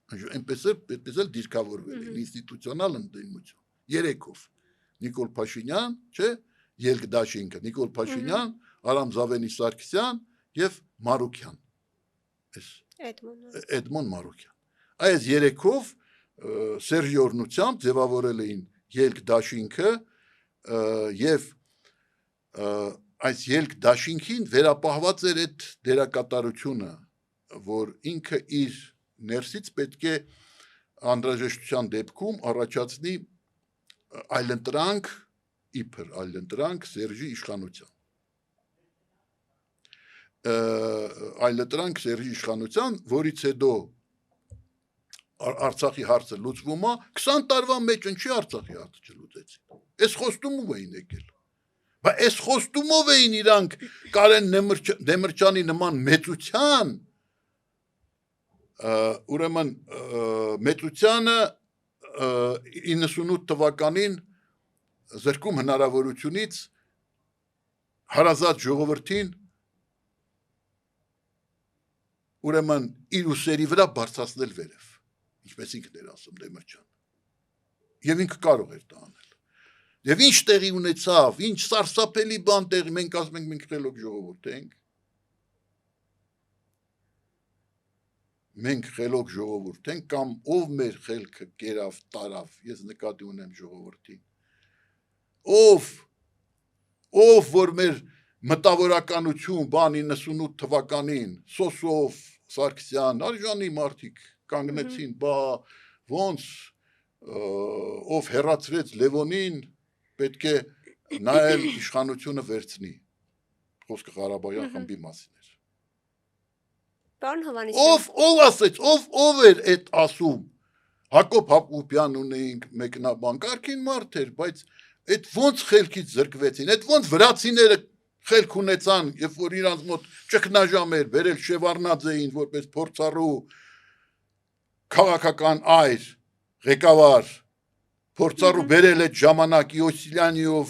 S2: այնպես էլ դիրքավորվել էր ինստիտուցիոնալ ընդդիմություն, երեքով, Նիկոլ Փաշինյան, չէ, Ելք Դաշինքը, Նիկոլ Փաշինյան, Արամ Զավենի Սարգսյան եւ Մարուկյան, Էդմոն Մարուկյան, այս երեքով Սերժի օրհնությամբ ձևավորել էին Ելք Դաշինքը եւ այս Ելք Դաշինքին վերապահված էր այդ դերակատարությունը, որ ինքը իր ներսից պետք է անհրաժեշտության դեպքում առաջացնի այլընտրանք, իբր այլընտրանք Սերժի իշխանության, որից հետո Արցախի հարցը լուծվում է, 20 տարվա մեջ ինչի Արցախի հարցը չլուծեցին, այս խոստումով էին եկել, բայց այս խոստումով էին իրանք Կարեն Դեմիրճյանի նման մեծության, ուրեմն մեծությանը 98 թվականին զրկում հնարավորությունից հարազատ ժողովրդին ուրեմն իր ուսերի վրա բարձրացնել վերև, ինչպես ինքն էր ասում Դեմիրճյանը, եւ ինքը կարող էր դա անել, եւ ինչ տեղի ունեցավ, ինչ սարսափելի բան տեղի, մենք ասում ենք մենք խելոք ժողովուրդ ենք, մենք խելոք ժողովուրդ ենք, կամ ով մեր խելքը կերավ, տարավ, ես նկատի ունեմ ժողովրդին, ով որ մեր մտավորականություն, բան 98 թվականին, Սոսով, Սարգսյան, արժանի մարդիկ կանգնեցին, բա ոնց ով հեռացրեց Լևոնին, պետք է նայել իշխանությունը վերցնի, խոսքը Ղարաբաղյան խմբի մասին էր,
S1: Պարոն Հովհաննիսյան,
S2: Ով ասեց, ով էր այդ ասում։ Հակոբ Հակոբյան ունեինք մեկնաբանկարքին մարդ էր, բայց այդ ոնց խելքից զրկվեցին, այդ ոնց վրացիները խելք ունեցան, երբ որ իրանց մոտ ճգնաժամ էր, բերել Շևարդնաձեին որպես փորձառու քաղաքական այր, ղեկավար, փորձառու բերել այդ ժամանակ Իոսիլյանիով,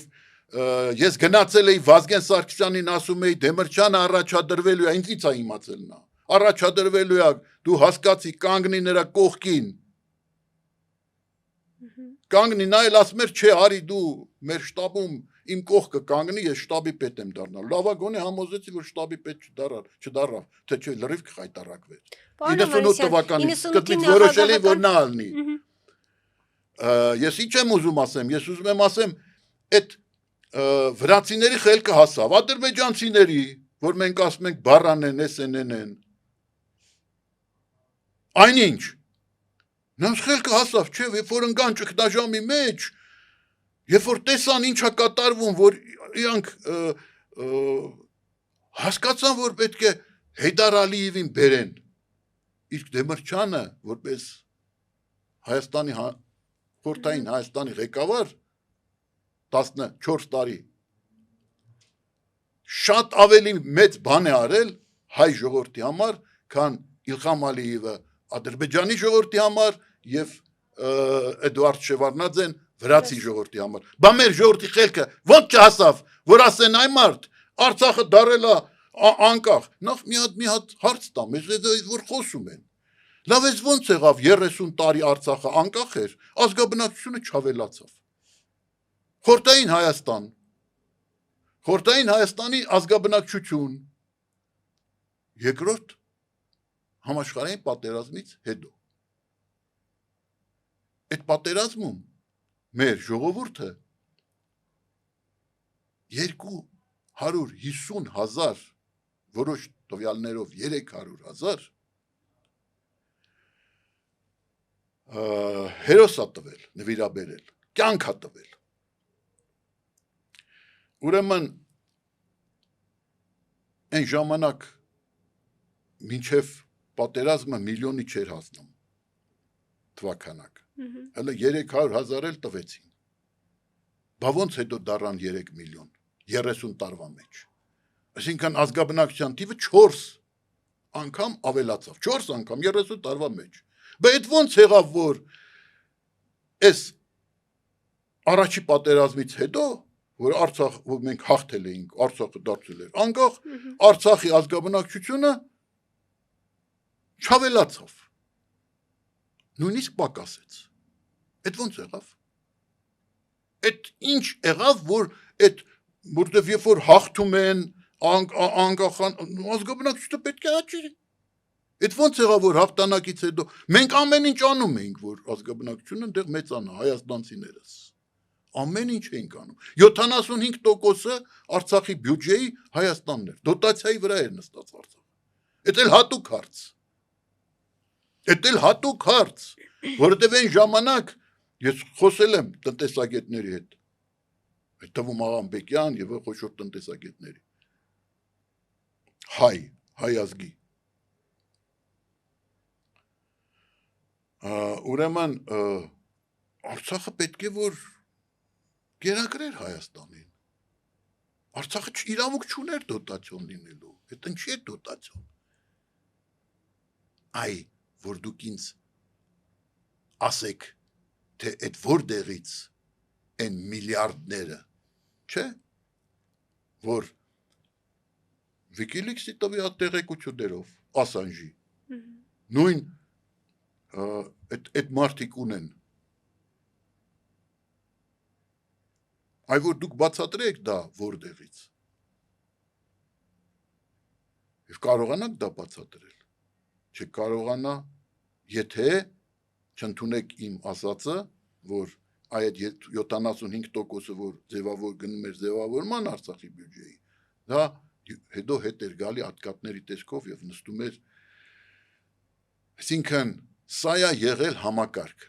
S2: ես գնացել էի Վազգեն Սարգսյանին ասում էի Դեմիրճյանը առաջադրվելու է, ինձից է իմացել նա, առաջադրվելու է, դու հասկացի կանգնի նրա կողքին, կանգնի նա էլ ասում էր, չէ, արի դու մեր շտաբում իմ կողքը կանգնի, ես շտաբի պետ եմ դառնալ, լավագույնը համոզեցի, որ շտաբի պետ չդառավ, թե չէ լրիվ կխայտարակվեր, 98 թվականից կտրից որոշելի, որ նա ալնի, ես ինչ եմ ուզում ասեմ, ես ուզում եմ ասեմ, այդ վրացիների խելքը հասավ, ադրբեջանցիների, որ մենք ասում ենք բառան են, SNN-են, այնինչ, նրանց խելքը հասավ, չէ, երբ որ ընկան ճգնաժամի մեջ, երբ որ տեսան ինչա կատարվում, որ իրանք հասկացան, որ պետք է Հեյդար Ալիևին բերեն, իսկ Դեմիրճյանը, որպես Հայաստանի խորհրդային Հայաստանի ղեկավար 14 տարի շատ ավելի մեծ բան է արել հայ ժողովրդի համար, քան Իլխամ Ալիևը Ադրբեջանի ժողովրդի համար եւ Էդուարդ Շևարդնաձեն վրացի ժողովրդի համար։ Բա մեր ժողովրդի խելքը ոնց չհասավ, որ ասեն այ մարդ Արցախը դարել է անկախ։ Նախ մի հատ հարց տամ, որ խոսում են։ Լավ էս ոնց եղավ 30 տարի Արցախը անկախ էր, ազգաբնակչությունը չավելացավ։ Խորհրդային Հայաստանի ազգաբնակչություն երկրորդ համաշխարհային պատերազմից հետո։ Այդ պատերազմում մեր ժողովուրդը 250,000, որոշ տվյալներով 300,000 հերոս է տվել, նվիրաբերել, կյանք է տվել։ Ուրեմն այն ժամանակ մինչև պատերազմը միլիոնի չէր հասնում թվականակ։ Հələ 300,000 էլ տվեցին։ Բա ոնց հետո դառան 3 միլիոն 30 տարվա մեջ։ Այսինքն ազգաբնակչության թիվը 4 անգամ ավելացավ, 4 անգամ 30 տարվա մեջ։ Բա այդ ոնց եղավ, որ այս առաջի պատերազմից հետո, որ Արցախ, որ մենք հաղթել էինք, Արցախը դարձել էր անկախ, Արցախի ազգաբնակչությունը չավելացավ։ Նույնիսկ պակասեց։ Այդ ոնց եղավ։ Այդ ինչ եղավ, որ այդ որտեվ երբ որ հաղթում են անկախան ազգաբնակչությունը պետք է աճի։ Այդ ոնց եղավ, որ հաղթանակից հետո մենք ամեն ինչ անում էինք, որ ազգաբնակչությունը այնտեղ մեծանա, հայաստանցիներս։ Ամեն ինչ էինք անում։ 75%-ը Արցախի բյուջեի Հայաստանն էր, դոտացիայի վրա էր նստած Արցախը։ Այդ էլ հատուկ հարց, որովհետև այն ժամանակ ես խոսել եմ տնտեսագետների հետ, այդ թվում Աղամբեկյան եւ խոշոր տնտեսագետների, հայ ազգի։ Ուրեմն Արցախը պետք է որ գերակրեր Հայաստանին։ Արցախը իրավունք չուներ դոտացիոն լինելու, այդ ինչի է դոտացիոն։ Այ որ դուք ինձ ասեք, թե այդ որտեղից են միլիարդները, չէ, որ Wikileaks-ի տվյալ տեղեկություններով, Ասանժի, նույն այդ մարդիկ ունեն, այ որ դուք բացատրեք դա որտեղից, և կարողանաք դա բացատրել, չկարողանա, եթե չընդունեք իմ ասածը, որ այդ 75%-ը, որ գնում էր ձևավորման Արցախի բյուջեի, դա հետո հետ էր գալի ատկատների տեսքով և նստում էր, այսինքն սա է եղել համակարգ,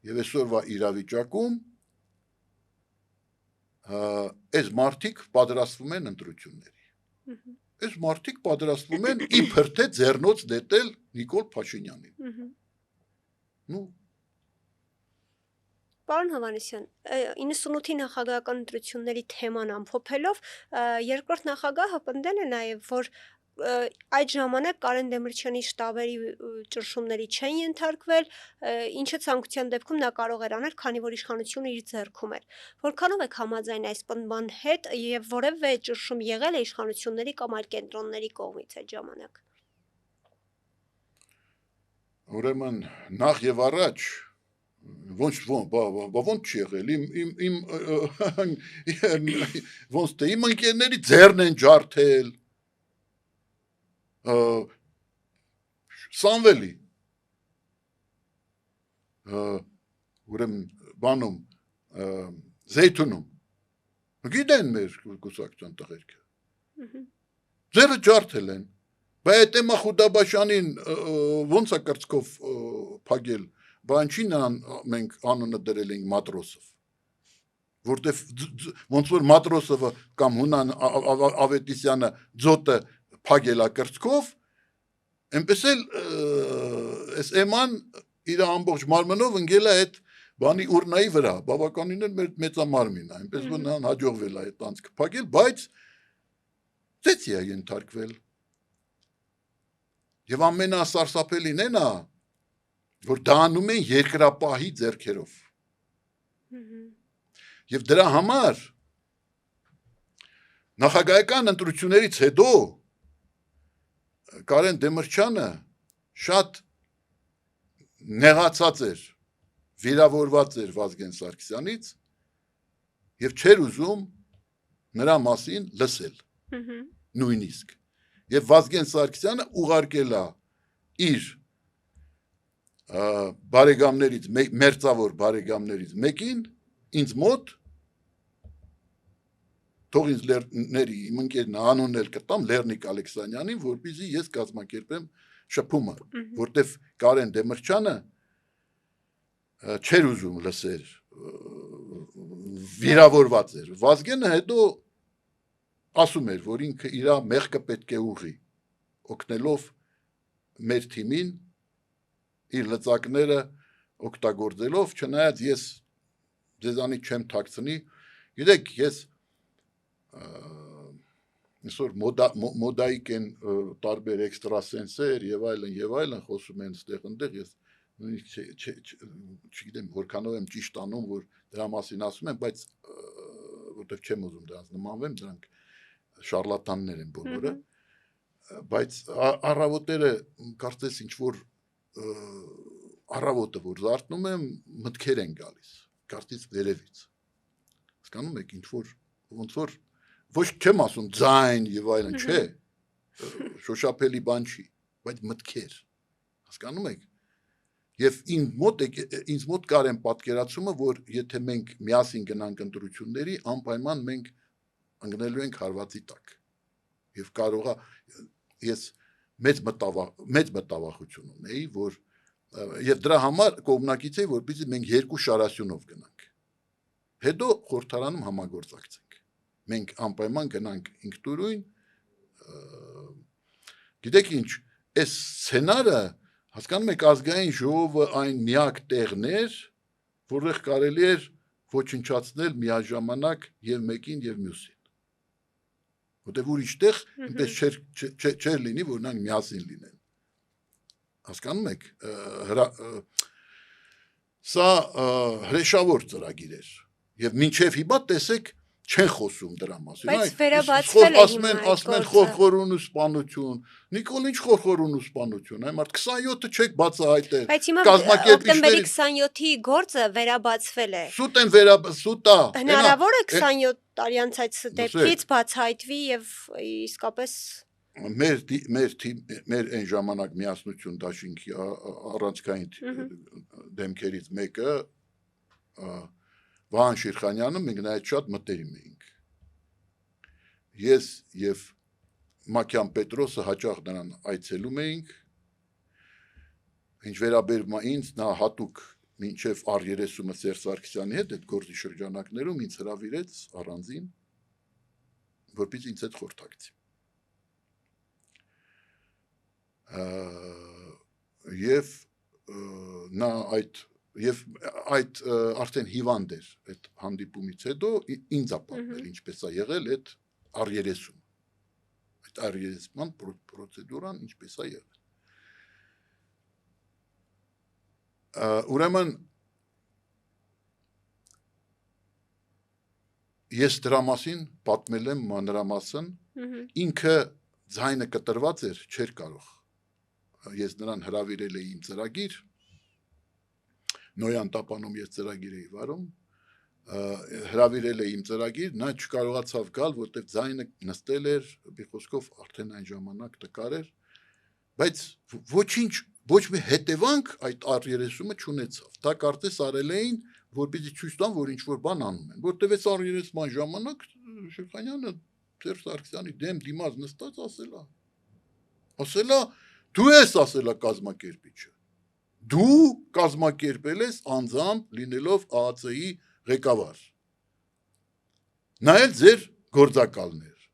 S2: և այսօրվա իրավիճակում այս մարդիկ պատրաստվում են ընտրությունների, այս մարդիկ պատրաստվում են իբր թե ձեռնոց նետել Նիկոլ Փաշինյանին։ Ну
S1: Պարոն Հովհաննիսյան, 98-ի նախագահական ընտրությունների թեման ամփոփելով, երկրորդ նախագահը պնդել է նաև, որ այդ ժամանակ Կարեն Դեմիրճյանի շտաբերի ճնշումների չեն ենթարկվել, ինչը ցանկության դեպքում նա կարող էր անել, քանի որ իշխանությունը իր ձեռքում էր։ Որքանով եք համաձայն այս պնդման հետ եւ որևէ ճնշում եղել է իշխանությունների կամ այլ կենտրոնների կողմից այդ ժամանակ։
S2: Ուրեմն նախ եւ առաջ ոնց չի եղել ոնց թե իմ ընկերների ձեռն են ջարդել Սամվելի ուրեմն բանում Զեյթունում գիտեն մեր կուսակցության տղերքը ձեռը ջարդել են բայց Էմա Խուդաբաշյանին ոնց է կրծքով փագել բան չի նրան մենք անունը դրել ենք Մատրոսով որտեվ ոնց որ Մատրոսովը կամ Հունան Ավետիսյանը ձոտը փագելա կրծքով այնպես էլ այս Էման իր ամբողջ մարմնով ընկել է այդ բանի ուրնայի վրա բավականին էլ մեծամարմին է այնպես որ նրան հաջողվել է այդ անցքը փագել բայց ծեծի է ենթարկվել եւ ամենասարսափելին այն է որ դա անում են երկրապահի ձեռքերով եւ դրա համար նախագահական ընտրություններից հետո Կարեն Դեմիրճյանը շատ նեղացած էր վիրավորված էր Վազգեն Սարգսյանից եւ չէր ուզում նրա մասին լսել նույնիսկ եւ Վազգեն Սարգսյանը ուղարկել է իր բարեկամներից մերձավոր բարեկամներից մեկին ինձ մոտ թող ինձ ների իմ ընկերն անունն էլ կտամ Լեռնիկ Ալեքսանյանին որպեսզի ես կազմակերպեմ շփումը որտեվ Կարեն Դեմիրճյանը չէր ուզում լսել վիրավորված էր Վազգենը հետո ասում էր որ ինքը իր մեղքը պետք է ուղղի օգնելով մեր թիմին իր լծակները օգտագործելով չնայած ես ձեզանից չեմ թաքցնի գիտեք ես այսօր մոդայիկ են տարբեր էքստրասենսեր եւ այլն խոսում են ստեղ ընդեղ ես նույնիսկ չգիտեմ որքանով եմ ճիշտ անում որ դրա մասին ասում եմ բայց որտեվ չեմ ուզում դրանց նմանվեմ դրանք շարլատաններ են բոլորը բայց առավոտերը կարծես ինչ որ առավոտը որ զարթնում եմ մտքեր են գալիս կարծես վերևից հասկանում եք ինչ որ ոնց որ ոչ չեմ ասում ձայն եւ այլն չէ շոշափելի բան չի բայց մտքեր հասկանում եք եւ ինձ մոտ կար են պատկերացումը որ եթե մենք միասին գնանք ընտրությունների անպայման մենք ընկնելու ենք հարվածի տակ եւ կարողա ես մեծ մտավախություն ունեի որ եւ դրա համար կողմնակից էի որպեսզի մենք երկու շարասյունով գնանք հետո խորհրդարանում համագործակցենք մենք անպայման գնանք ինքնուրույն գիտեք ինչ այս սցենարը հասկանում եք ազգային ժողովը այն միակ տեղն էր որտեղ կարելի էր ոչնչացնել միաժամանակ եւ մեկին եւ մյուսին որտեղ ուրիշ տեղ այնպես չէր լինի որ նրանք միասին լինեն հասկանում եք սա հրեշավոր ծրագիր էր եւ մինչեւ հիմա տեսեք չեն խոսում դրա մասին
S1: բայց վերաբացվել է
S2: ասում են խորխորուն ու սպանություն Նիկոլ ինչ խորխորուն ու սպանություն այ մարդ 27-ը չեք բացահայտել
S1: բայց հիմա օկտեմբերի 27-ի գործը վերաբացվել է
S2: սուտա
S1: հնարավոր է 27 տարի անց այդ դեպքից բացահայտվի եւ իսկապես
S2: մեր այն ժամանակ միասնություն դաշինքի առանցքային դեմքերից մեկը Վահան Շիրխանյանը մենք նայած շատ մտերիմ էինք ես եւ Մակյան Պետրոսը հաճախ նրան այցելում էինք ինչ վերաբերում է ինձ նա հատուկ մինչեւ R30-ը Սերժ Սարգսյանի հետ այդ գործի շրջանակներում ինձ հրավիրեց առանձին որպեսզի ինձ հետ խորհրդակցի եւ նա այդ արդեն հիվանդ էր այդ հանդիպումից հետո ինձ է պատմել ինչպես է եղել այդ R30 այդ R30-ման պրոցեդուրան ինչպես է եղել ուրեմն ես դրա մասին պատմել եմ մանրամասն ինքը ձայնը կտրված էր չէր կարող ես նրան հրավիրել էի իմ ծրագիր Նոյան տապանում ես ծրագիր էի վարում հրավիրել էի իմ ծրագիր նա չկարողացավ գալ որտեղ ձայնը նստել էր մի խոսքով արդեն այն ժամանակ տկար էր բայց ոչինչ ոչ մի հետևանք այդ R30-ը չունեցավ դա կարծես արել էին որպեսզի ցույց տան որ ինչ որ բան անում են որտեղ այս R30-ման ժամանակ Շեխանյանը Սերժ Սարգսյանի դեմ դիմաց նստած ասելա դու ես ասելա կազմակերպիչը դու կազմակերպել ես անձամբ լինելով ԱԱՑ-ի ղեկավար նա էլ ձեր գործակալներ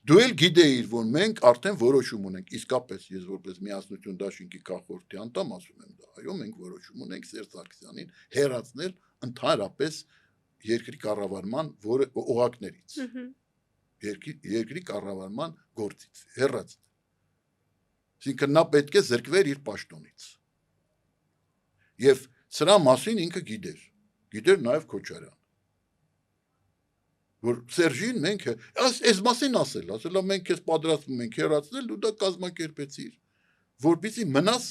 S2: դու էլ գիտեիր որ մենք արդեն որոշում ունենք իսկապես ես որպես միասնություն դաշինքի քաղաքորդի անդամ ասում եմ դա այո մենք որոշում ունենք Սերժ Սարգսյանին հեռացնել ընդհանրապես երկրի կառավարման օղակներից երկրի կառավարման գործից հեռացնել այսինքն նա պետք է զրկվեր իր պաշտոնից եւ սրա մասին ինքը գիտեր նաեւ Քոչարյան որ Սերժին մենք այս մասին ասելա մենք քեզ պատրաստվում ենք հեռացնել դու դա կազմակերպեցիր որպեսզի մնաս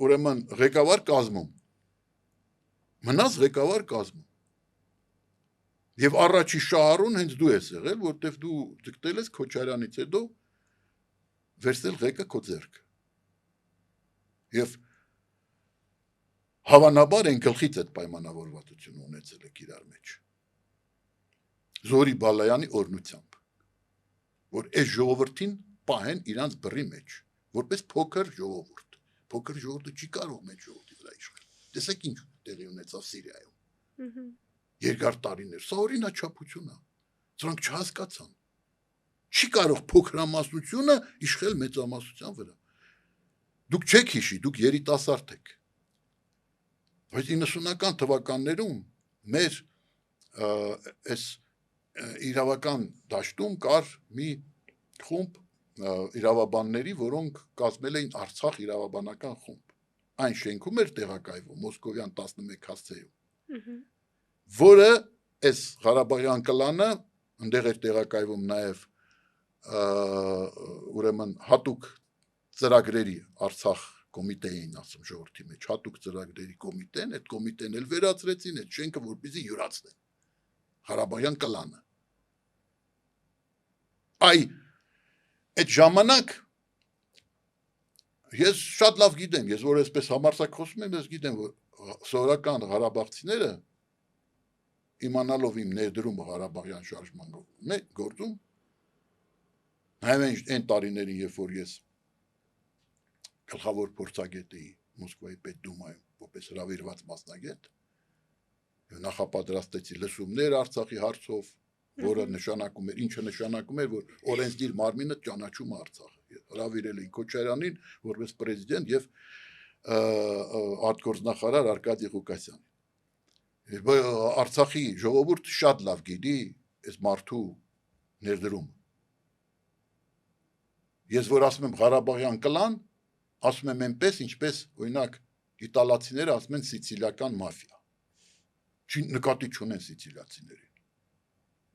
S2: ուրեմն ղեկավար կազմում եւ առաջի շահառուն հենց դու ես եղել որտեվ դու ձգտել ես Քոչարյանից հետո վերցնել ղեկը քո ձեռքը եւ հավանաբար են գլխից այդ պայմանավորվածությունը ունեցել եք իրար մեջ Զորի Բալայանի օրնությամբ որ այս ժողովրդին պահեն իրանց բռի մեջ որպես փոքր ժողովուրդը չի կարող մեծ ժողովրդի վրա իշխել տեսեք ինչ տեղի ունեցավ Սիրիայում երկար տարիներ սա օրինաչափություն է սրանք չհասկացան չի կարող փոքրամասնությունը իշխել մեծամասնության վրա դուք չեք հիշի դուք երիտասարդ եք բայց 90-ական թվականներում մեր այս իրավական դաշտում կար մի խումբ իրավաբանների, որոնք կազմել էին Արցախ իրավաբանական խումբ։ Այն շենքում էր տեղակայվում Մոսկովյան 11 հասցեում, որը այս Ղարաբաղյան կլանը ընդեղ էր տեղակայվում նաև ուրեմն հատուկ ծրագրերի Արցախ կոմիտեին ասում ժողովրդի մեջ հատուկ ծրագրերի կոմիտեն, այդ կոմիտեն էլ վերացրեցին այդ շենքը որպեսզի յուրացնեն Ղարաբաղյան կլանը։ Այդ ժամանակ ես շատ լավ գիտեմ, ես որ այսպես համարձակ խոսում եմ, ես գիտեմ, որ սովորական ղարաբաղցիները իմանալով իմ ներդրումը Ղարաբաղյան շարժման գործում, նաև այն տարիներին, երբ որ ես գլխավոր փորձագետ էի Մոսկվայի Պետդումայում, որպես հրավիրված մասնագետ, նախապատրաստեցի լսումներ Արցախի հարցով, որը նշանակում էր, ինչը նշանակում էր, որ օրենսդիր մարմինը ճանաչում է Արցախը։ Հրավիրել էին Քոչարյանին որպես պրեզիդենտ եւ արտգործնախարար Արկադի Ղուկասյանին։ Արցախի ժողովուրդը շատ լավ գիտի այս մարդու ներդրումը։ Ես որ ասում եմ Ղարաբաղյան կլան, ասում եմ այնպես, ինչպես օրինակ իտալացիները ասում են սիցիլիական մաֆիա։ Չի նկատի չունեն սիցիլիացիներին։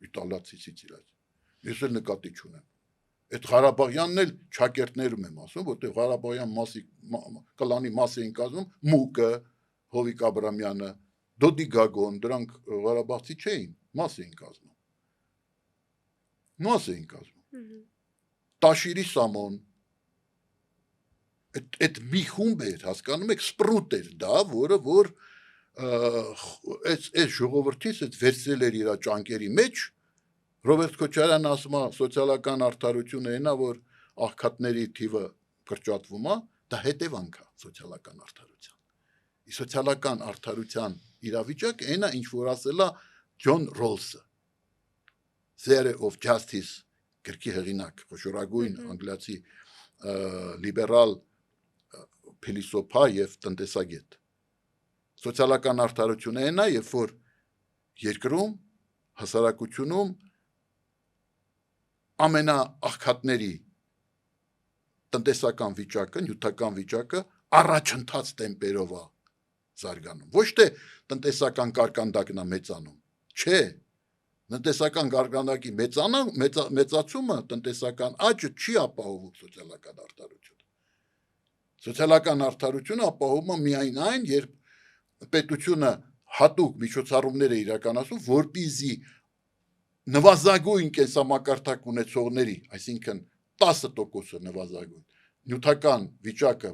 S2: Իտալացի սիցիլիացի։ Ես էլ նկատի չունեմ։ Այդ Ղարաբաղյանն էլ ճակերտներում եմ ասում, որտեղ Ղարաբաղյան կլանի մաս էին կազմում Մուկը, Հովիկ Աբրամյանը, Դոդի Գագոն, դրանք Ղարաբաղցի չէին, մաս էին կազմում։ Մաս էին կազմում։ Տաշիրի Սամոն այդ մի խումբ էր, հասկանում եք, սպրուտ էր դա, որը որ այս ժողովրդից այդ վերցրել էր իր ճանկերի մեջ, Ռոբերտ Քոչարյանն ասում է սոցիալական արդարությունը այնա, որ աղքատների թիվը կրճատվում է, դա հետևանք է սոցիալական արդարության։ Սոցիալական արդարության իրավիճակը այնա, ինչ որ ասել է Ջոն Ռոլսը, Theory of Justice գրքի հեղինակ, խոշորագույն անգլիացի լիբերալ փիլիսոփա եւ տնտեսագետ։ Սոցիալական արդարությունը այն է, երբ որ երկրում, հասարակությունում ամենաաղքատների տնտեսական վիճակը, նյութական վիճակը առաջընթաց տեմպերով է զարգանում։ Ոչ թե տնտեսական կարկանդակն է մեծանում, չէ։ Տնտեսական կարկանդակի մեծացումը տնտեսական աճը չի ապահովում սոցիալական արդարությունը։ Սոցիալական արդարությունը ապահովում է միայն այն, երբ պետությունը հատուկ միջոցառումներ է իրականացում, որպեսզի նվազագույն կենսամակարդակ ունեցողների, այսինքն 10% նվազագույն նյութական վիճակը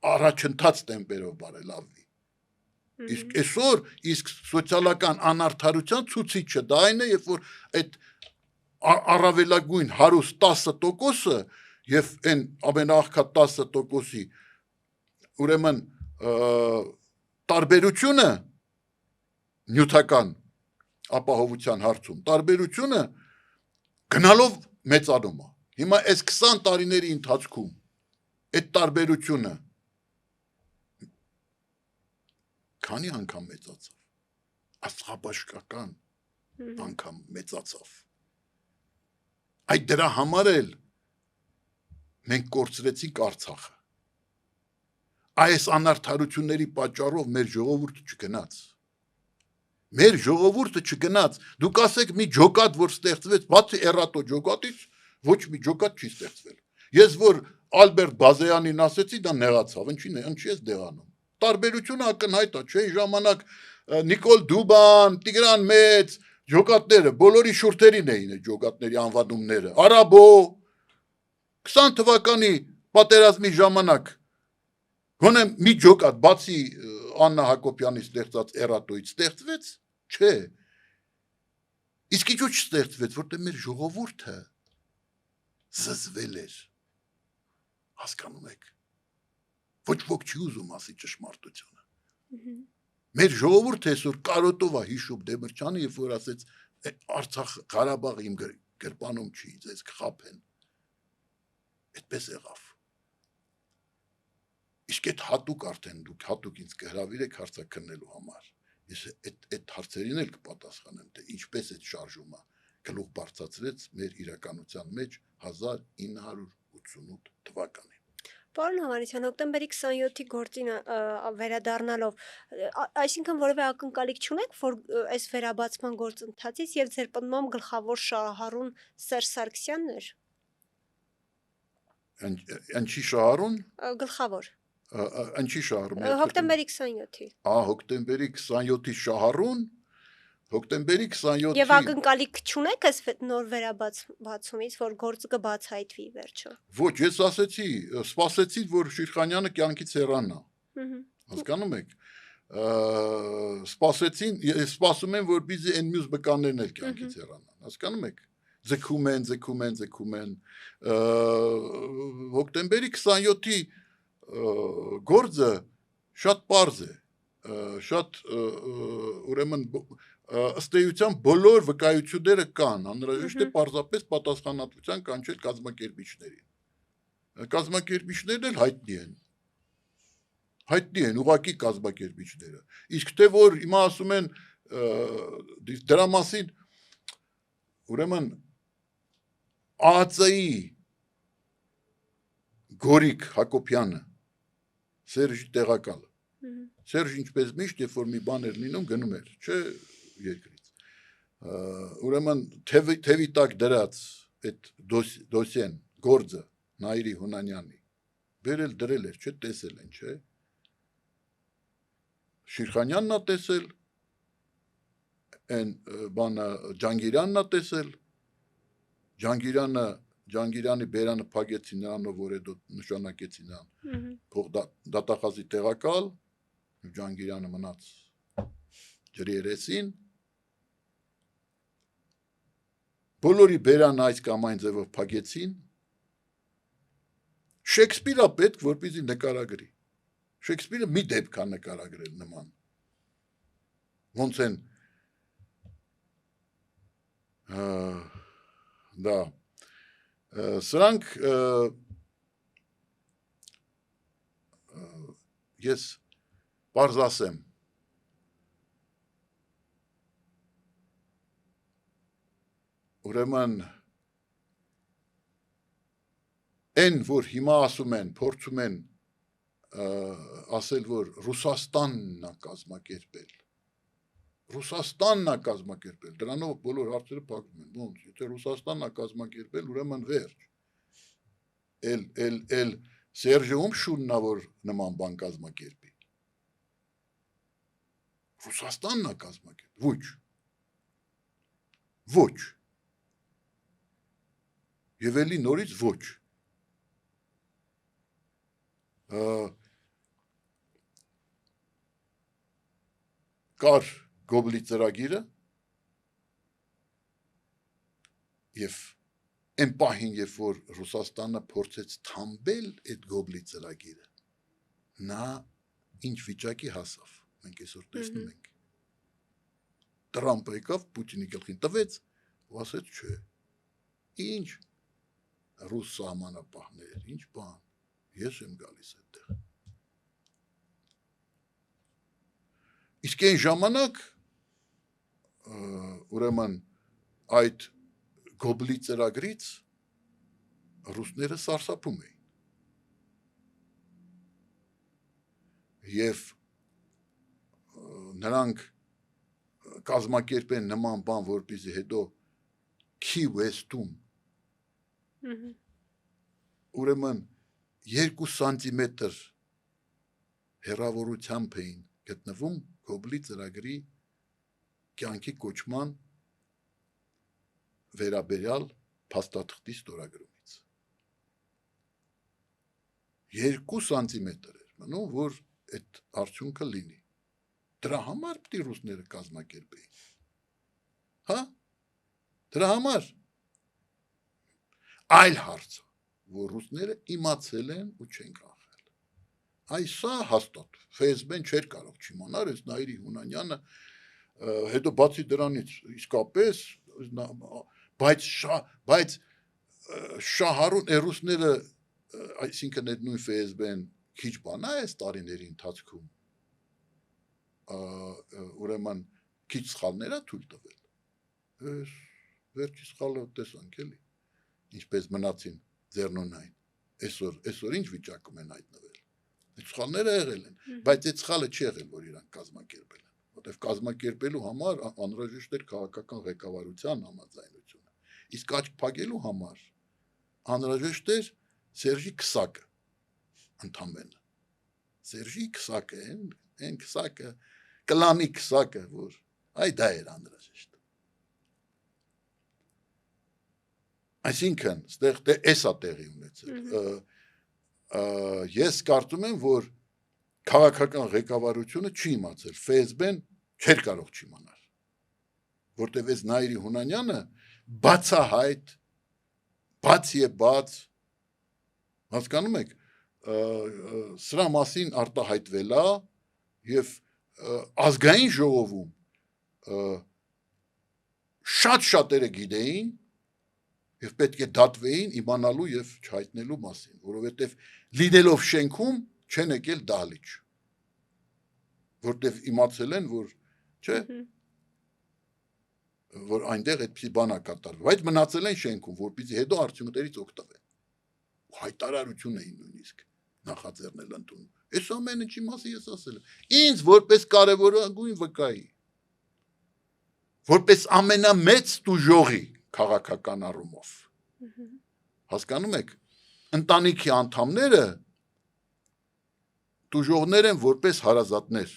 S2: առաջընթաց տեմպերով բարելավվի։ Իսկ այսօր սոցիալական անարդարության ցուցիչը դա այն է, երբ որ այդ առավելագույն հարուստ 10%-ը եւ այն ամենաաղքատ 10%-ի ուրեմն տարբերությունը նյութական ապահովության հարցում տարբերությունը գնալով մեծանում է։ Հիմա այս 20 տարիների ընթացքում այդ տարբերությունը քանի անգամ մեծացավ, աստղաբաշխական անգամ մեծացավ։ Այդ դրա համար էլ մենք կորցրեցինք Արցախը։ Այս անարդարությունների պատճառով մեր ժողովուրդը չգնաց։ Մեր ժողովուրդը չգնաց։ Դուք ասեք մի ջոկատ, որ ստեղծվեց, բացի էրատո ջոկատից, ոչ մի ջոկատ չի ստեղծվել։ Ես որ Ալբերտ Բազեյանին ասեցի, դա նեղացավ, ինչի ես դեղանում։ Տարբերությունը ակնհայտ է, չէ՞, ժամանակ Նիկոլ Դուբան, Տիգրան Մեծ, ջոկատները, բոլորի շուրթերին էին այդ ջոկատների անվանումները։ Արաբո 20 թվականի պատերազմի ժամանակ գոնե մի ջոկատ, բացի Աննա Հակոբյանի ստեղծած էրատոից ստեղծվեց, չէ։ Իսկ ինչու չստեղծվեց, որտեղ մեր ժողովուրդը զզվել էր։ Հասկանում եք։ Ոչ ոք չի ուզում ասի ճշմարտությունը։ Մեր ժողովուրդը այսօր կարոտով է հիշում Դեմիրճյանը, երբ որ ասեց Արցախ Ղարաբաղը իմ գրպանում չի, ձեզ կխաբեն։ Այդպես եղավ։ Իսկ այդ հատուկ արդեն դուք հատուկ ինձ կհրավիրեք հարցաքննելու համար։ Ես այդ հարցերին էլ կպատասխանեմ, թե ինչպես այդ շարժումը գլուխ բարձրացրեց մեր իրականության մեջ 1988 թվականին։
S1: Պարոն Հովհաննիսյան, հոկտեմբերի 27-ի գործին վերադառնալով, այսինքն որևէ ակնկալիք չունեք, որ այս վերաբացման գործընթացից եւ ձեր պնդմամբ գլխավոր շահառուն Սերժ Սարգսյանն էր։
S2: Ինչի շահառուն։
S1: Գլխավոր։
S2: Ինչի շահառուն։
S1: Հոկտեմբերի 27-ի։
S2: Հոկտեմբերի 27-ի շահառուն։ Հոկտեմբերի 27-ի։
S1: Եվ ակնկալիք չունեք այս նոր վերաբացումից, որ գործը կբացահայտվի վերջը։
S2: Ոչ, ես ասեցի, սպասեցի, որ Շիրխանյանը կյանքից հեռանա։ Հասկանում եք։ Սպասում են, որպեսզի այն մյուս բկաներն էլ կյանքից հեռանան։ Հասկանում եք։ Ձգում են։ Հոկտեմբերի 27-ի գործը շատ պարզ է, շատ ուրեմն ըստ էության բոլոր վկայությունները կան, անհրաժեշտ է պարզապես պատասխանատվության կանչել կազմակերպիչներին։ Կազմակերպիչներն էլ հայտնի են, ուղղակի կազմակերպիչները։ Իսկ թե որ հիմա ասում են դրա մասին, ուրեմն ԱԱԾ-ի Գորիկ Հակոբյանը, Սերժի տեղակալը։ Սերժ ինչպես միշտ, երբ որ մի բան էր լինում, գնում էր, չէ, երկրից։ Ուրեմն թևի տակ դրած այդ դոսիեն, գործը Նայիրի Հունանյանի, բերել դրել էր, չէ, տեսել են, չէ։ Շիրխանյանն է տեսել, այն բանը Ջանգիրյանն է տեսել, Ջանգիրյանի բերանը փակեցին նրանով, որ այդ նշանակեցին նրան դատախազի տեղակալ, Ջանգիրյանը մնաց ջրի երեսին, բոլորի բերանը այս կամ այն ձևով փակեցին, Շեքսպիրը պետք, որպեսզի նկարագրի, Շեքսպիրը մի դեպք է նկարագրել նման, ոնց են դա Սրանք ես պարզ ասեմ, ուրեմն այն, որ հիմա ասում են, փորձում են ասել, որ Ռուսաստանն է կազմակերպել, դրանով բոլոր հարցերը փակվում են, ոնց, եթե Ռուսաստանն է կազմակերպել, ուրեմն վերջ, էլ Սերժեում շուննա, որ նման բան կազմակերպի, Ռուսաստանն է կազմակերպել, ոչ, եւ էլի նորից ոչ, կար Գոբլի ծրագիրը եւ այն պահին, երբ որ Ռուսաստանը փորձեց թամբել այդ Գոբլի ծրագիրը, նա ինչ վիճակի հասավ, մենք այսօր տեսնում ենք, Տրամպը եկավ, Պուտինի գլխին տվեց, ու ասեց, չէ, ինչ ռուս սահմանապահներ, ինչ բան, ես եմ գալիս այդտեղ։ Իսկ այն ժամանակ, ուրեմն այդ Գոբլի ծրագրից ռուսները սարսափում էին։ Եվ նրանք կազմակերպեն նման բան, որպեսզի հետո Key West-ում ուրեմն 2 սանտիմետր հեռավորությամբ էին գտնվում Գոբլի ծրագրի կյանքի կոչման վերաբերյալ փաստաթղթի ստորագրումից։ 2 սանտիմետր էր մնում, որ այդ արդյունքը լինի։ Դրա համար պետք է ռուսները կազմակերպեին։ Հա? Դրա համար այլ հարցը, որ ռուսները իմացել են ու չեն կանխել։ Այսա հաստատ ՖՍԲ-ն չէր կարող չիմանալ, այս Նաիրի Հունանյանը, հետո բացի դրանից իսկապես, բայց շահառուն ռուսները, այսինքն այդ նույն ՖՍԲ-ն քիչ բան է այս տարիների ընթացքում, ուրեմն քիչ սխալներ է թույլ տվել։ Այս վերջի սխալը տեսանք էլի, ինչպես մնացին ձեռնունայն, այսօր ինչ վիճակում են հայտնվել։ Այդ սխալները եղել են, բայց այդ սխալը չի եղել, որ իրանք կազմակերպել են, որտեղ կազմակերպելու համար անհրաժեշտ էր քաղաքական ղեկավարության համաձայնությունը, իսկ աչք փակելու համար անհրաժեշտ էր Սերժի քսակը, ընդամենը, Սերժի քսակը, այն քսակը, կլանի քսակը, որ այ դա էր անհրաժեշտ։ Այսինքն, ստեղ էսա տեղի ունեցել։ Ես կարծում եմ, որ քաղաքական ղեկավարությունը չի իմացել, ՖՍԲ-ն չէր կարող չիմանալ, որտեղ այս Նաիրի Հունանյանը բացահայտ, բաց եւ բաց, հասկանում եք, սրա մասին արտահայտվել է եւ ազգային ժողովում շատ-շատերը գիտեին եւ պետք է դատվեին իմանալու եւ չհայտնելու մասին, որովհետեւ լինելով շենքում չեն եկել դահլիճ, որտեւ իմացել են, որ չէ, որ այնտեղ այդպիսի բան է կատարվում, բայց մնացել են շենքում, որպեսզի հետո արդյունքներից օգտվեն։ Հայտարարություն էին նույնիսկ նախաձեռնել ընդունում։ Այս ամենը չի մասի ես ասել եմ։ Ինձ որպես կարևորագույն վկայի, որպես ամենամեծ տուժողի քաղաքական առումով։ Հասկանում եք, ընտանիքի անդամները տուժողներ են որպես հարազատներ,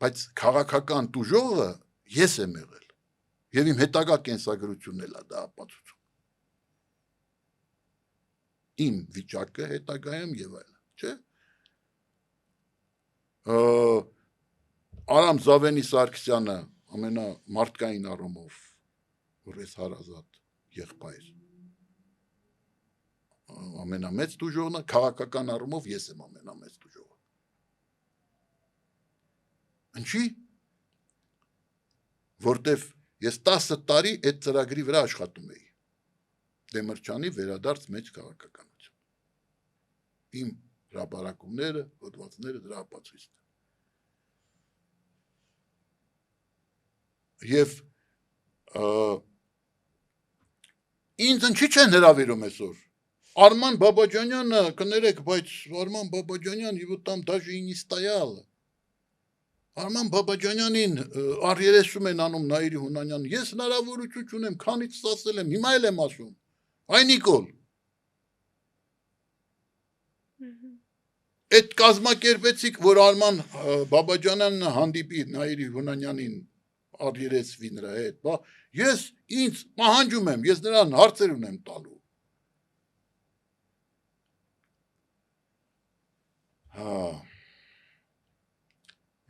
S2: բայց քաղաքական տուժողը ես եմ եղել, եւ իմ հետագա կենսագրությունն էլ է դա ապացուցում։ Իմ վիճակը հետագայում եւ այլն, չէ՞։ Արամ Զավենի Սարգսյանը ամենամարտկային առումով, որ ես հարազատ եղբայր, ամենամեծ տուժողն է, քաղաքական առումով ես եմ ամենամեծ տուժողը։ Ինչի՞։ Որտեվ ես 10 տարի այդ ծրագրի վրա աշխատում էի։ Դեմիրճյանի վերադարձ մեջ քաղաքականություն։ Իմ հրապարակումները, հոդվածները դրա ապացույցն են։ Եվ ինձ ինչի չեն հրավիրում այսօր։ Արման Բաբաջանյանը, կներեք, բայց Արման Բաբաջանյան его там даже и не стояло։ Արման Բաբաջանյանին R30 են անում Նաիրի Հունանյան։ Ես հնարավորություն չունեմ, քանից ասել եմ, հիմա էլ եմ ասում։ Այ Նիկոլ։ Այդ կազմակերպեցիք, որ Արման Բաբաջանյանն հանդիպի Նաիրի Հունանյանին R30-ի նրա հետ, բա ես ինձ պահանջում եմ, ես նրան հարցեր ունեմ տալու։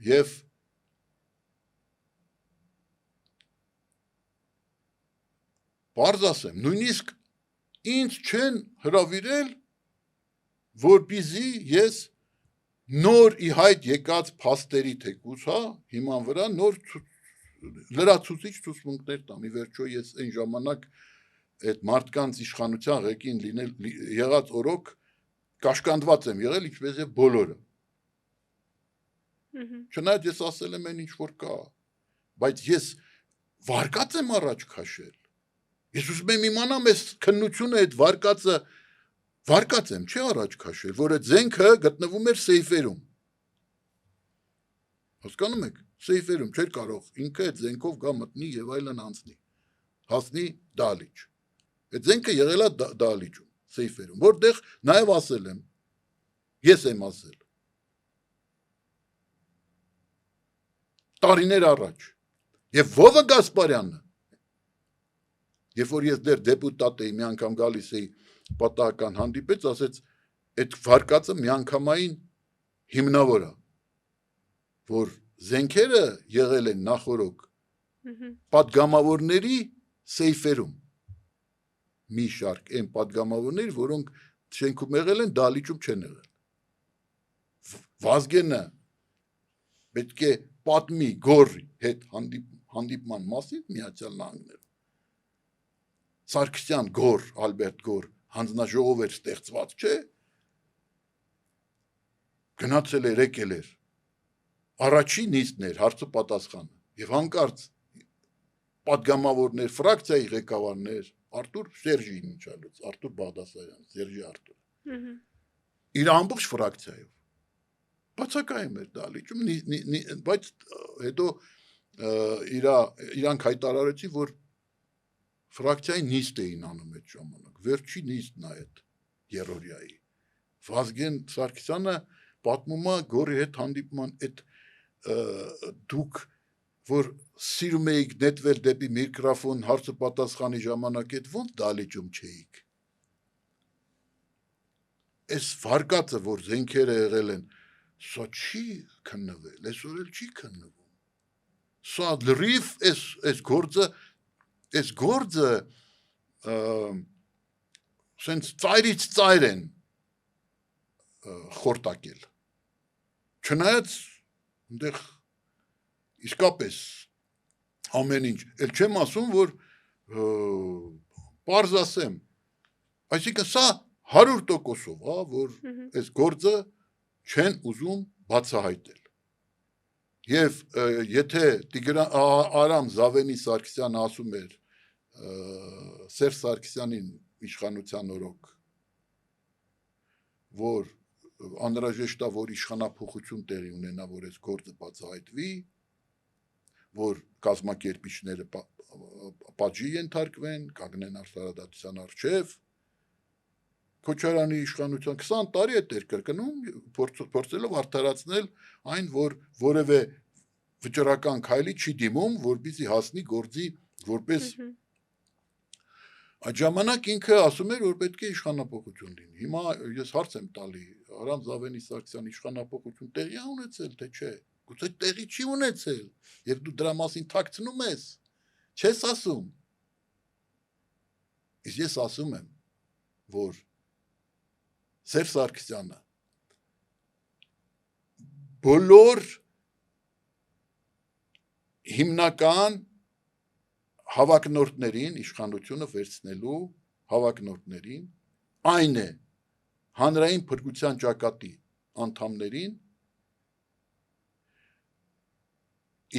S2: Եվ բարձ ասեմ, նույնիսկ ինձ չեն հրավիրել, որպեսզի ես նոր ի հայտ եկած փաստերի թեկուզ, հիման վրա նոր լրացուցիչ ցուցմունքներ տամ։ Ի վերջո ես այն ժամանակ այդ մարդկանց իշխանության ղեկին եղած օրոք կաշկանդված եմ եղել, ինչպես եւ բոլորը։ Չնայած ես ասել եմ այն ինչ որ կա, բայց ես վարկած եմ առաջ քաշել։ Ես ուզում եմ իմանամ այս քննությունը այդ վարկած եմ, չի առաջ քաշել, որ այդ զենքը գտնվում էր սեյֆերում։ Հասկանում եք, սեյֆերում չէր կարող ինքը այդ զենքով գա մտնի եւ այլն անցնի։ Հասնի Դալիճ։ Այդ զենքը եղել է Դալիճում, սեյֆերում, որտեղ նաեւ ասել եմ, ես եմ ասել։ Տարիներ առաջ։ Եվ Վովը Գասպարյանը, երբ որ ես դեռ դեպուտատ էի, մի անգամ գալիս էի պատահական հանդիպեց, ասեց, այդ վարկածը միանգամային հիմնավոր է, որ զենքերը եղել են նախորոք պատգամավորների սեյֆերում։ Մի շարք այն պատգամավորներ, որոնք շենքում եղել են, Դալիճում չեն եղել։ Վազգենը պետք է պատմի Գորի հետ հանդիպման մասին Միացյալ Նահանգներում։ Սարգսյան Գոր, Ալբերտ Գոր, հանձնաժողով էր ստեղծված, չէ։ Գնացել էր, եկել էր։ Առաջի նիստն էր, հարցը պատասխանը։ Եվ հանկարծ պատգամավորներ, ֆրակցիայի ղեկավարներ, Արտուր Սերժի ինչալուց, Արտուր Բաղդասարյան, Սերժի Արտուր։ Իր ամբողջ ֆրակցիայով։ Բացակայում էր Դալիճում, բայց հետո իրանք հայտարարեցին, որ ֆրակցիայի նիստ էին անում այդ ժամանակ, վերջի նիստն է այդ երրորդյայի։ Վազգեն Սարգսյանը պատմում է Գորի հետ հանդիպման այդ դուք, որ սիրում էիք նետվել դեպի միկրոֆոն հարցը պատասխանի ժամանակ այդ ոնց Դալիճում չէիք։ Այս վարկածը, որ զենքերը եղել են, սա չի քննվել, այսօր էլ չի քննվում։ Սա լրիվ այս գործը սենց ծայրից ծայր են խորտակել։ Չնայած այնտեղ իսկապես ամեն ինչ, էլ չեմ ասում, որ պարզ ասեմ, այսինքն սա 100%-ով, որ այս գործը չեն ուզում բացահայտել։ Եվ եթե Արամ Զավենի Սարգսյանը ասում էր Սերժ Սարգսյանին իշխանության օրոք, որ անհրաժեշտ է, որ իշխանափոխություն տեղի ունենա, որ այս գործը բացահայտվի, որ կազմակերպիչները պատժի ենթարկվեն, կանգնեն արդարադատության առջև, Քոչարյանի իշխանության 20 տարի է դեր կրկնում, փորձելով արդարացնել այն, որ որևէ վճռական քայլի չի դիմում, որպեսզի հասնի գործի որպես այդ ժամանակ ինքը ասում էր, որ պետք է իշխանափոխություն լինի։ Հիմա ես հարց եմ տալի, Արամ Զավենի Սարգսյան իշխանափոխություն տեղի է ունեցել, թե չէ։ Գուցե տեղի չի ունեցել, եւ դու դրա մասին թաքցնում ես։ Չես ասում։ Իսկ ես ասում եմ, որ Սերժ Սարգսյանը բոլոր հիմնական հավակնորդներին իշխանությունը վերցնելու հավակնորդներին այն է հանրային փրկության ճակատի անդամներին,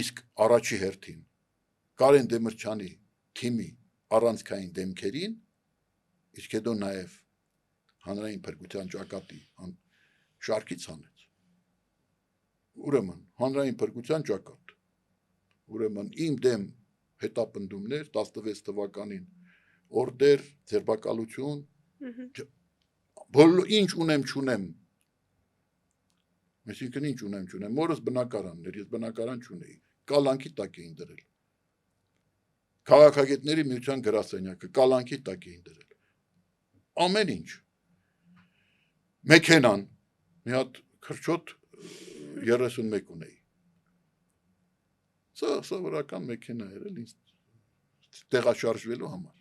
S2: իսկ առաջի հերթին Կարեն Դեմիրճյանի թիմի առանցքային դեմքերին, իսկ հետո նաև հանրային փրկության ճակատի շարքից հանեց։ Ուրեմն, հանրային փրկության ճակատ։ Ուրեմն, իմ դեմ հետապնդումներ 16 թվականին օրդեր, ձերբակալություն, ինչ ունեմ չունեմ։ Այսինքն ինչ ունեմ չունեմ, մորս բնակարաններ, ես բնակարան չունեի, կալանքի տակ էին դրել։ Քաղաքագետների միության գրասենյակը կալանքի տակ էին դրել։ Ամեն ինչ։ Մեքենան, մի հատ քրչոտ 31 ունեի։ Սա սովորական մեքենա էր, էլի տեղաշարժվելու համար։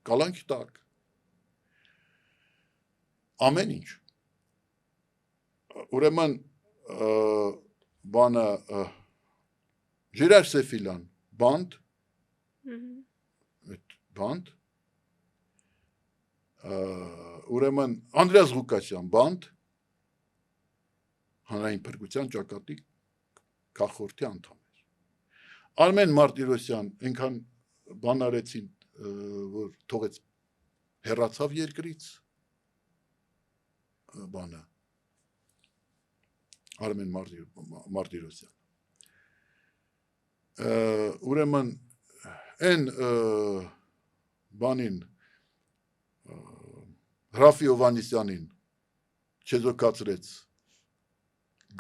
S2: Կալանքի տակ։ Ամեն ինչ։ Ուրեմն բանը Ժիրայր Սեֆիլյան բանդ բանդ ուրեմն Անդրեաս Ղուկասյան բանդ հանրային փրկության ճակատի քաղաքորդի անդամ էր։ Արմեն Մարտիրոսյան այնքան բան արեցին, որ թողեց հեռացավ երկրից բանը Արմեն Մարտիրոսյան։ Ուրեմն այն բանին Ռաֆի Հովհաննիսյանին չեզոքացրեց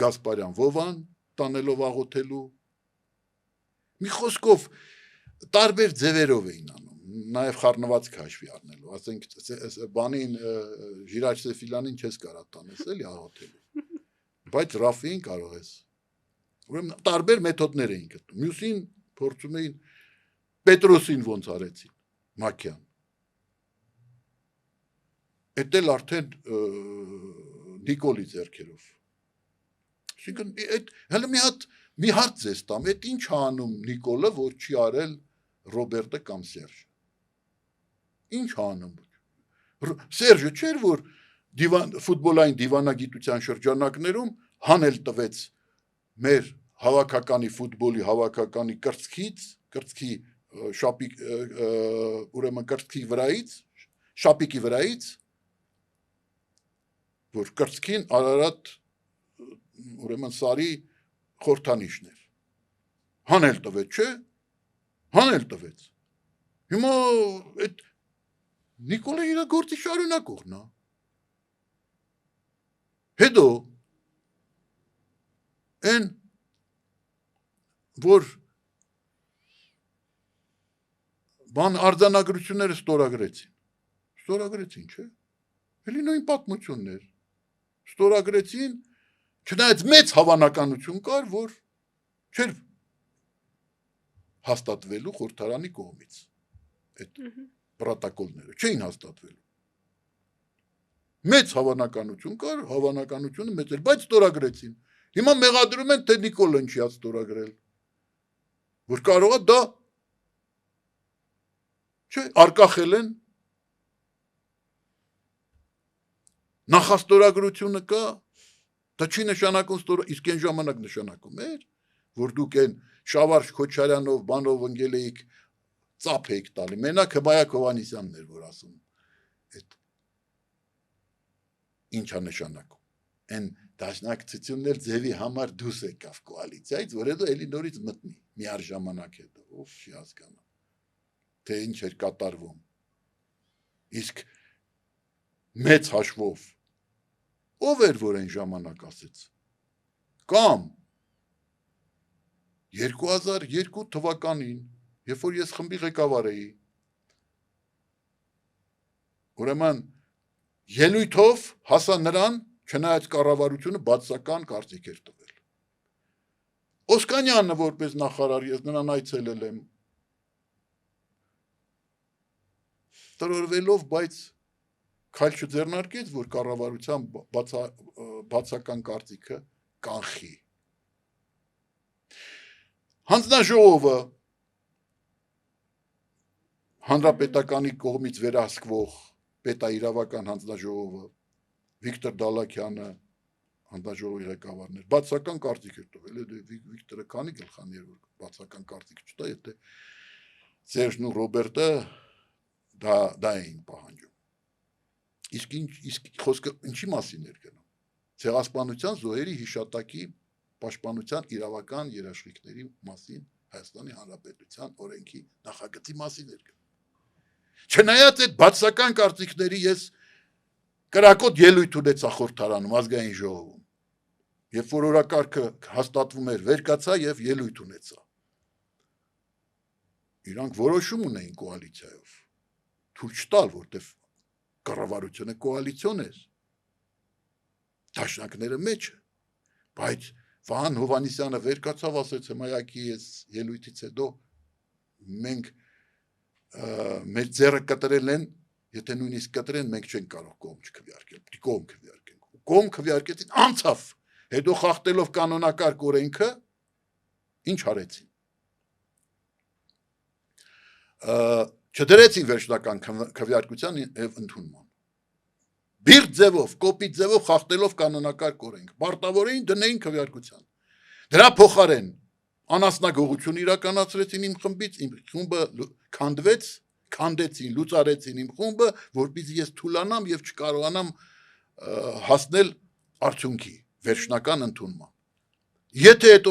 S2: Գասպարյան Վովան տանելով աղոթելու։ Մի խոսքով տարբեր ձևերով էին անում, նաև խառնված հաշվի առնելու, ասենք բանին Ժիրայր Սեֆիլյանին չես կարող տանես էլի աղոթելու, բայց Ռաֆին կարող ես։ Ուրեմն տարբեր մեթոդներ էին գտնում։ Մյուսին փորձում էին Պետրոսին ոնց արեցին, Մակյան։ Էդ էլ արդեն Նիկոլի ձեռքերով։ Այսինքն հələ մի հարց ձեզ տամ, այդ ինչ է անում Նիկոլը, որ չի արել Ռոբերտը կամ Սերժը։ Ինչ է անում։ Սերժը չէր, որ ֆուտբոլային դիվանագիտության շրջանակներում հանել տվեց մեր հավաքականի ֆուտբոլի հավաքականի կրծքի շապիկ ուրեմն կրծքի վրայից, շապիկի վրայից, որ կրծքին Արարատ ուրեմն Սարի խորհրդանիշն էր։ Հանել տվեց, չէ՞։ Հանել տվեց։ Հիմա այդ Նիկոլը իր գործի շարունակողն է։ Հետո այն որ բան արձանագրությունները ստորագրեցին, չէ՞։ Էլի նույն պատմություններ։ Ստորագրեցին, չնայած մեծ հավանականություն կար, որ չէր հաստատվելու խորհրդարանի կողմից այդ պրոտոկոլները չէին հաստատվելու։ Մեծ հավանականություն կար, հավանականությունը մեծ էր, բայց ստորագրեցին։ Հիմա մեղադրում են, թե Նիկոլն չի ստորագրել։ Որ կարող է դա չէ, արկախել են նախաստորագրությունը կա, դա չի նշանակում իսկ այն ժամանակ նշանակում էր, որ դուք այն Շավարժ Քոչարյանով, բանով ընկել էիք ծափ էիք տալի։ Մենակ Հմայակ Հովհաննիսյանն էր, որ ասում այդ ինչ է նշանակում։ Այն դաշնակցությունն էլ ձևի համար դուրս եկավ կոալիցիայից, որ հետո էլի նորից մտնի միաժամանակ հետո, ով չի հասկանա, թե ինչ էր կատարվում։ Իսկ մեծ հաշվով ով էր, որ այն ժամանակ ասեց։ Կամ 2002 թվականին, երբ որ ես խմբի ղեկավար էի, ուրեմն ելույթով հասա նրան, չնայած կառավարությունը բացասական կարծիք էր տվել։ Օսկանյանը որպես նախարար ես նրան այցելել եմ։ Տրորվելով, բայց քայլ չձեռնարկեց, որ կառավարության բացական կարծիքը կանխի։ Հանձնաժողովը հանրապետականի կողմից վերահսկվող պետաիրավական հանձնաժողովը Վիկտոր Դալաքյանը հանձնաժողովի ղեկավարն էր, բացական կարծիք էր տվել, Վիկտորը քանի գլխան էր, որ բացական կարծիք չտա, եթե Սերժն ու Ռոբերտը դա էին պահանջում։ Իսկ խոսքը ինչի մասին էր գնում։ Ցեղասպանության զոհերի հիշատակի պաշտպանության իրավական երաշխիքների մասին Հայաստանի Հանրապետության օրենքի նախագծի մասին էր գնում։ Չնայած այդ բացական կարծիքների ես կրակոտ ելույթ ունեցա խորհրդարանում ազգային ժողովում, երբ որ օրակարգը հաստատվում էր, վեր կացա եւ ելույթ ունեցա։ Իրանք որոշում ունեին կոալիցիայով, թույլ չտալ, որտեվ կառավարությունը կոալիցիոն է, դաշնակները մեջը, բայց Վահան Հովհաննիսյանը վեր կացավ, ասեց մայակի ես ելույթից հետո մենք մեր ձեռը կտրել են, եթե նույնիսկ կտրեն, մենք չենք կարող կողմ չքվեարկել, կողմ քվեարկենք։ Կողմ քվեարկեցին, անցավ։ Հետո խախտելով կանոնակարգ օրենքը, ինչ արեցին։ Չդրեցին վերջնական քվեարկության եւ ընդունման։ Բիրտ ձևով, կոպիտ ձևով խախտելով կանոնակարգ օրենք, պարտավորին դնեին քվեարկության։ Դրա փոխարեն անասնագողություն իրականացրեցին իմ խմբից, իմ խումբը քանդեցին, լուծարեցին իմ խումբը, որպեսզի ես թուլանամ եւ չկարողանամ հասնել արդյունքի, վերջնական ընդունման։ Եթե այդ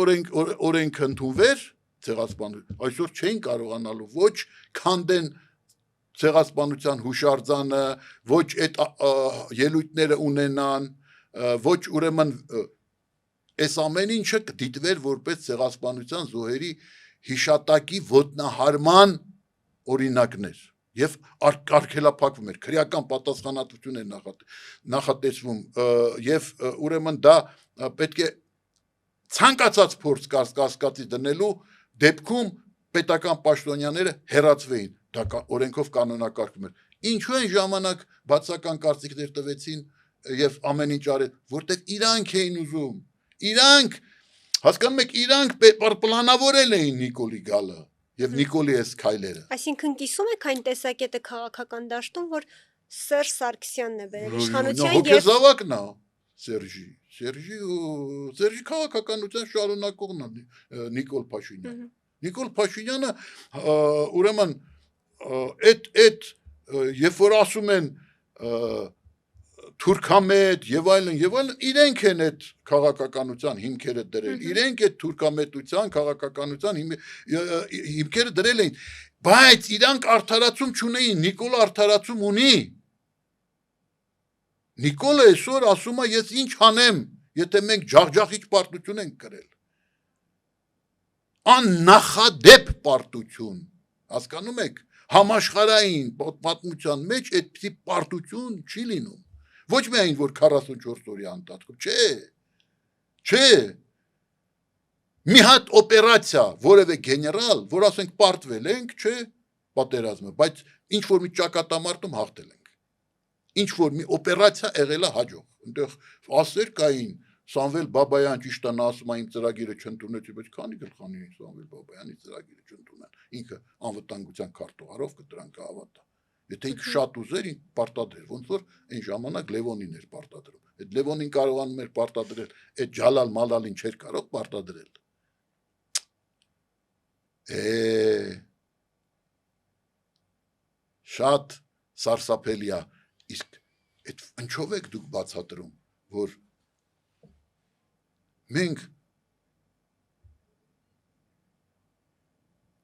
S2: օրենքը ընդունվեր, ցեղասպանություն, այսօր չէին կարողանալու ոչ քանդեն ցեղասպանության հուշարձանը, ոչ այդ ելույթները ունենան, ոչ ուրեմն այս ամեն ինչը կդիտվեր որպես ցեղասպանության զոհերի հիշատակի ոտնահարման օրինակներ եւ արգելափակվում էր, քրեական պատասխանատվություն էր նախատեսվում եւ ուրեմն դա պետք է ցանկացած փորձ կասկածի դնելու դեպքում պետական պաշտոնյաները հեռացվեին, դա օրենքով կանոնակարգում էր։ Ինչու են ժամանակ բացական կարծիքներ տվեցին եւ ամեն ինչ արել, որտեղ իրանք էին ուզում։ Իրանք, հասկանում եք, իրանք պլանավորել էին Նիկոլի գալը եւ Նիկոլի այս քայլերը։
S1: Այսինքն կիսում եք այն տեսակետը քաղաքական դաշտում, որ Սերժ Սարգսյանն է բերել իշխանության եւ
S2: հոգեզավակն է Սերժի քաղաքականության շարունակողն է Նիկոլ Փաշինյանը։ Նիկոլ Փաշինյանը ուրեմն այդ երբ որ ասում են թուրքամետ եւ այլն, իրենք են այդ քաղաքականության հիմքերը դրել, իրենք այդ թուրքամետության քաղաքականության հիմքերը դրել էին, բայց իրանք արդարացում չունեին, Նիկոլը արդարացում ունի։ Նիկոլը այսօր ասում է ես ինչ անեմ, եթե մենք ջախջախիչ պարտություն ենք կրել։ Աննախադեպ պարտություն, հասկանում եք, համաշխարհային պատմության մեջ այդպիսի պարտություն չի լինում։ Ոչ միայն որ 44 օրյա ընթացքում, չէ։ Մի հատ օպերացիա, որևէ գեներալ, որ ասենք պարտվել ենք, չէ, պատերազմը, բայց ինչ որ մի ճակատամարտում հաղթել ենք։ Ինչ որ մի օպերացիա եղել է հաջող։ Այնտեղ ասեր կային Սամվել Բաբայան ճիշտ է ասում է իմ ծրագիրը չընդունեցի, բայց քանի գլխանի Սամվել Բաբայանի ծրագիրը չընդունան։ Ինքը անվտանգության քարտուղարով կդրան կհավատա։ Եթե ինքը շատ ուզեր, ինքը պարտադրեր, ոնց որ այն ժամանակ Լևոնին էր պարտադրում։ Այդ Լևոնին կարողանում էր պարտադրել, այդ Ջալալ Մալալին չէր կարող պարտադրել։ Շատ սարսափելի է, իսկ այդ ինչով եք դուք բացատրում, որ մենք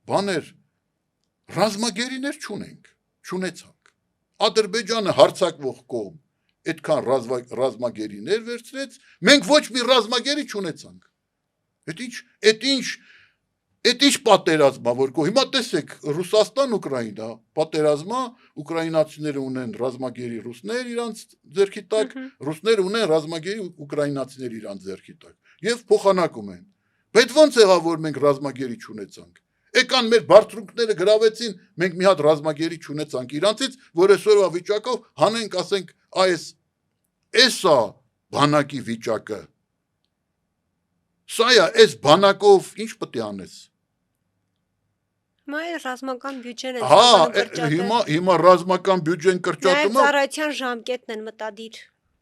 S2: բաներ ռազմագերիներ չունեցանք։ Ադրբեջանը հարցակվող կողմ այդքան ռազմագերիներ վերցրեց, մենք ոչ մի ռազմագերի չունեցանք։ Այդ ինչ պատերազմա, որ հիմա տեսեք Ռուսաստան-Ուկրաինա պատերազմա, ուկրաինացիները ունեն ռազմագերի ռուսներ իրանց ձեռքի տակ, ռուսները ունեն ռազմագերի ուկրաինացիներ իրանց ձեռքի տակ եւ փոխանակում են։ Բայց ո՞նց եղավ, որ մենք ռազմագերի չունեցանք։ Եկան մեր բարձրունքները գրավեցին, մենք մի հատ ռազմագերի չունեցանք իրանցից, որ այսօրվա վիճակով հանենք, ասենք, էսա բանակի վիճակը։ Սա է, այս բանակով ինչ պետք է անես։
S1: Հիմա ռազմական բյուջեն են
S2: հիմա ռազմական բյուջեն կրճատումը։
S1: Նաև ծառայության ժամկետն են մտադիր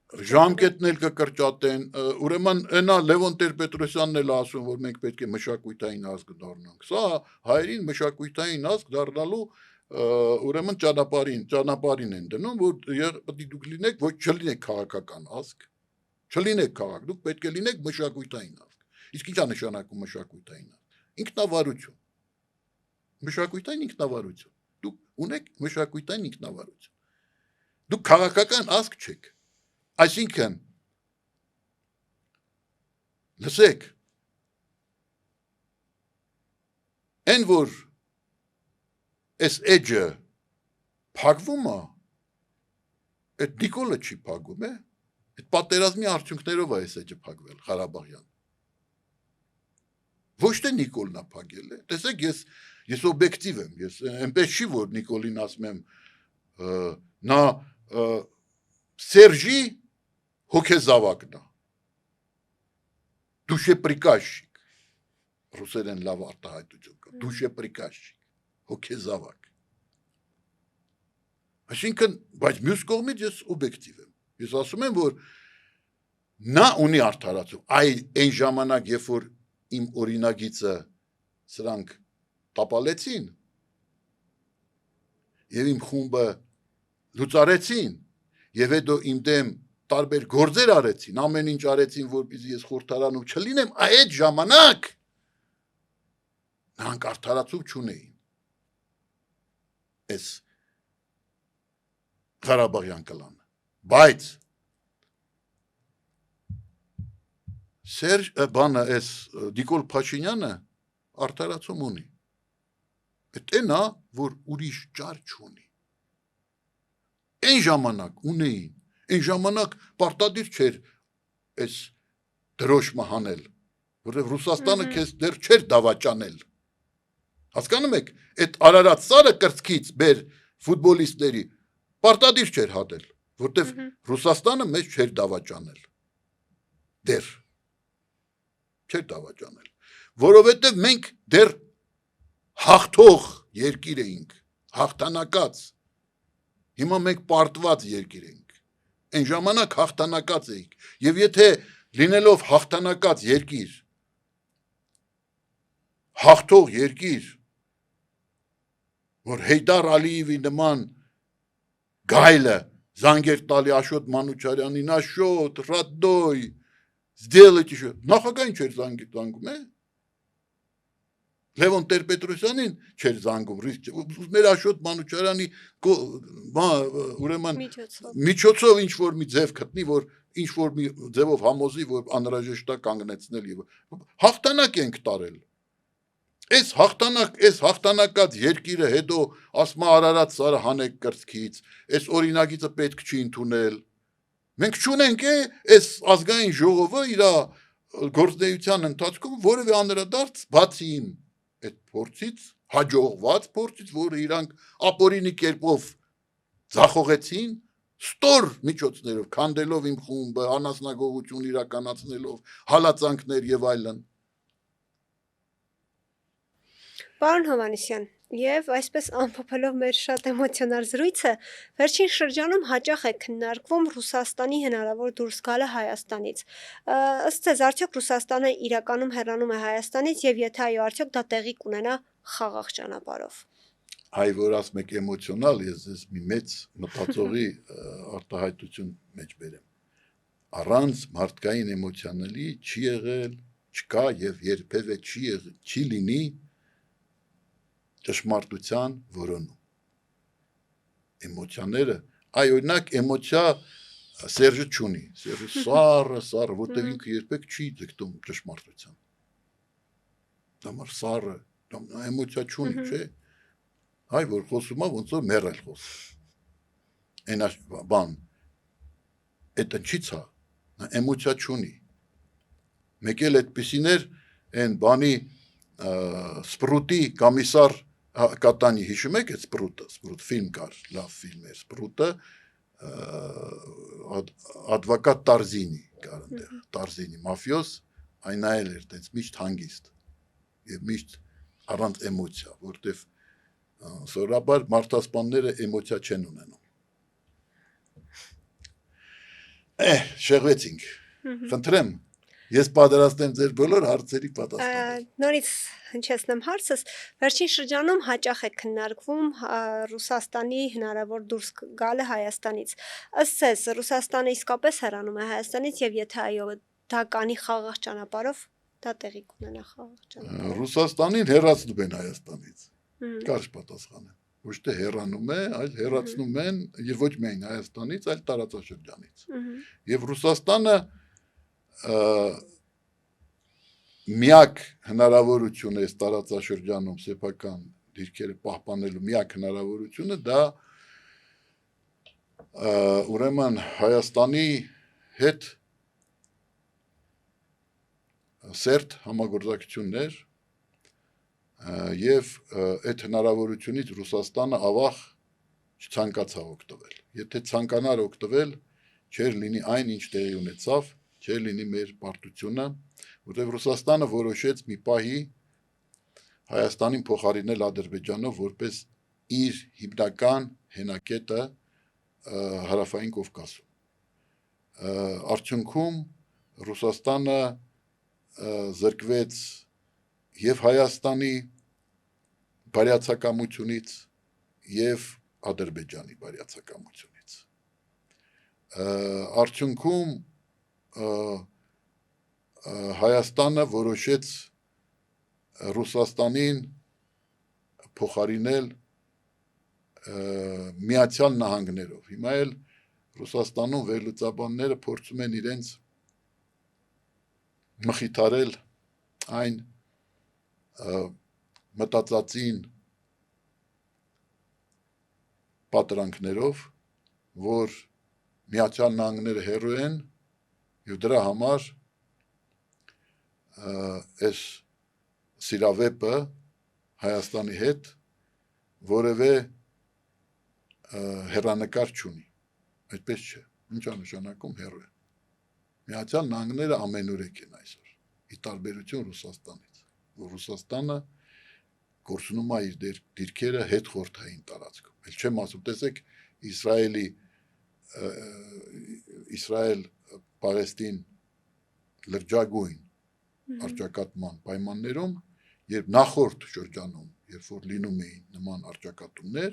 S2: ժամկետներ կկրճատեն, ուրեմն այնա Լևոն Տեր-Պետրոսյանն էլ ասում, որ մենք պետք է մշակույթային ազգ դառնանք։ Սա հայերին մշակույթային ազգ դառնալու ուրեմն ճանապարհին են դնում, որ պետք է դուք լինեք, ոչ չլինեք քաղաքական ազգ, չլինեք քաղաք, դուք պետք է լինեք մշակույթային ազգ։ Իսկ ի՞նչ է նշանակում մշակույթային ազգ։ Ինքնավարություն։ Մշակույթային ինքնավարություն։ Դուք ունեք մշակույթային ինքնավարություն։ Դուք քաղաքական ազգ չեք։ Այսինքն լսեք այն որ այս էջը փակվում է այդ Նիկոլը չի փակում է այդ պատերազմի արդյունքներով է այս էջը փակվել Ղարաբաղյան ոչ թե Նիկոլն է փակել է տեսեք ես օբյեկտիվ եմ ես այնպես չի որ Նիկոլին ասում եմ նա Սերժի հոգեզավակն է դուշեպրիկաշիկ ռուսերեն լավ արտահայտություն կա դուշեպրիկաշիկ հոգեզավակ Այսինքն, բայց մյուս կողմից ես օբյեկտիվ եմ։ Ես ասում եմ, որ նա ունի արդարացում։ Այն ժամանակ, երբ որ իմ օրինագիծը սրանք տապալեցին եւ իմ խումբը լուծարեցին եւ հետո իմ դեմ տարբեր գործեր արեցին, ամեն ինչ արեցին, որպեսզի ես խորհրդարանում չլինեմ, այդ ժամանակ նրանք արդարացում չունեին։ Այս Ղարաբաղյան կլանը, բայց Սերժ բանը այս Նիկոլ Փաշինյանը արդարացում ունի։ Այդ այնա, որ ուրիշ ճար չունի։ Այն ժամանակ ունեին, այն ժամանակ պարտադիր չէր այս դրոշմը հանել, որտեղ Ռուսաստանը քեզ դեռ չէր դավաճանել։ Հասկանում եք, այդ Արարատ սարը կրծքից բեր ֆուտբոլիստների Պարտադիր չէր հատել, որտեվ Ռուսաստանը մեզ չէր դավաճանել։ Դեռ չէր դավաճանել, որովհետև մենք դեռ հաղթող երկիր էինք, հաղթանակած։ Հիմա մենք պարտված երկիր ենք։ Այն ժամանակ հաղթանակած էինք, եւ եթե լինելով հաղթանակած երկիր, հաղթող երկիր, որ Հեյդար Ալիևի նման Գայլը զանգեր տալի Աշոտ Մանուչարյանին, Աշոտ, Ռադոյ, сделайте что, նախագահին չէր զանգում, Լևոն Տեր-Պետրոսյանին չէր զանգում, մեր Աշոտ Մանուչարյանի ուրեմն միջոցով ինչ-որ մի ձև գտնի, որ ինչ-որ մի ձևով համոզի, որ անհրաժեշտ է կանգնեցնել եւ հաղթանակ ենք տարել։ Այս հաղթանակած երկիրը հետո ասма Արարատ սարը հանեք կրծքից, այս օրինագիծը պետք չի ընդունել։ Մենք չունենք այս ազգային ժողովը իր գործնեության ընթացքում որևէ անդրադարձ բացի իմ այդ փորձից, հաջողված փորձից, որը իրանք ապօրինի կերպով ձախողեցին, ստոր միջոցներով, քանդելով իմ խումբը, անասնագողություն իրականացնելով, հալածանքներ եւ այլն։
S1: Պարոն Հովհաննիսյան, եւ այսպես ամփոփելով մեր շատ էմոցիոնալ զրույցը, վերջին շրջանում հաճախ է քննարկվում Ռուսաստանի հնարավոր դուրս գալը Հայաստանից։ Ըստ ձեզ, արդյոք Ռուսաստանը իրականում հեռանում է Հայաստանից եւ եթե այո, արդյոք դա տեղի կունենա խաղաղ ճանապարհով։
S2: Այ որ ասում եք էմոցիոնալ, ես մի մեծ մտածողի արտահայտություն մեջ բերեմ։ Առանց մարդկային էմոցիաների չի եղել, չկա եւ երբևէ չի լինի ճշմարտության որոնում։ Էմոցիաները, օրինակ էմոցիա Սերժը չունի, Սերժը սառը, որտեղ ինքը երբեք չի ձգտում ճշմարտության։ Դամար սառը, էմոցիա չունի, չէ։ Այ որ խոսում է ոնց որ մեռել խոսում։ Այն բան, այդ ինչից է, էմոցիա չունի։ Մեկ էլ այդպիսիներ այն բանի Սպրուտի կոմիսար Կատանի հիշում եք այդ Սպրուտ ֆիլմ կար, լավ ֆիլմ էր, Սպրուտը advocat Տարզինի կար այնտեղ, Տարզինի մաֆիոս, այն այլ էր, տենց միշտ հանգիստ եւ միշտ առանց էմոցիա, որտեվ սովորաբար մարդասպանները էմոցիա չեն ունենում։ Շեղվեցինք։ Խնդրեմ, ես պատրաստ եմ ձեր բոլոր հարցերի պատասխանել։
S1: Նորից հնչեցնեմ հարցս, վերջին շրջանում հաճախ է քննարկվում Ռուսաստանի հնարավոր դուրս գալը Հայաստանից։ Ըստ ձեզ, Ռուսաստանը իսկապես հեռանում է Հայաստանից եւ եթե այո, դա կանի խաղաղ ճանապարհով, դա տեղի կունենա խաղաղ ճանապարհով։
S2: Ռուսաստանին հեռացնում են Հայաստանից։ Կարճ պատասխանը։ Ոչ թե հեռանում է, այլ հեռացնում են եւ ոչ միայն Հայաստանից, այլ տարածաշրջանից։ Եվ Ռուսաստանը միակ հնարավորությունը այս տարածաշրջանում սեփական դիրքերը պահպանելու միակ հնարավորությունը դա ուրեմն Հայաստանի հետ սերտ համագործակցություններ եւ այդ հնարավորությունից Ռուսաստանը ավաղ չցանկացավ օգտվել։ Եթե ցանկանար օգտվել, չէր լինի այն, ինչ տեղի ունեցավ, չէր լինի մեր պարտությունը, որտեղ Ռուսաստանը որոշեց մի պահի Հայաստանին փոխարինել Ադրբեջանով որպես իր հիմնական հենակետը հարավային Կովկասում։ Արդյունքում Ռուսաստանը զրկվեց եւ Հայաստանի բարյացակամությունից եւ Ադրբեջանի բարյացակամությունից։ Արդյունքում Հայաստանը որոշեց Ռուսաստանին փոխարինել Միացյալ Նահանգներով։ Հիմա էլ Ռուսաստանում վերլուծաբանները փորձում են իրենց մխիթարել այն մտածածին պատրանքներով, որ Միացյալ Նահանգները հեռու են եւ դրա համար այս սիրավեպը Հայաստանի հետ որևէ հեռանկար չունի։ Այդպես չէ։ Ինչ է նշանակում հեռու է։ Միացյալ Նահանգները ամենուրեք են այսօր, ի տարբերություն Ռուսաստանից, որ Ռուսաստանը կորցնում է իր դիրքերը հետ խորհրդային տարածքում։ Էլ չեմ ասում, տեսեք Իսրայել-Պաղեստին լրջագույն առճակատման պայմաններում, երբ նախորդ շրջանում, երբ որ լինում էին նման առճակատումներ,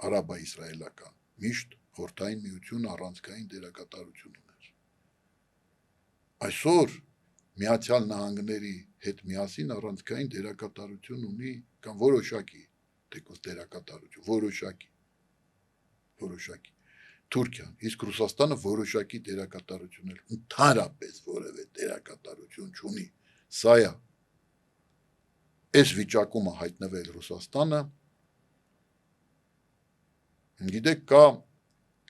S2: արաբա-իսրայելական, միշտ խորհրդային միությունը առանցքային դերակատարություն ուներ։ Այսօր Միացյալ Նահանգների հետ միասին առանցքային դերակատարություն ունի կամ որոշակի թեկուզ դերակատարություն, որոշակի Թուրքիան, իսկ Ռուսաստանը որոշակի դերակատարություն էլ ընդհանրապես որևէ դերակատարություն չունի։ Սա է այս վիճակումը հայտնվել Ռուսաստանը, գիտեք, կա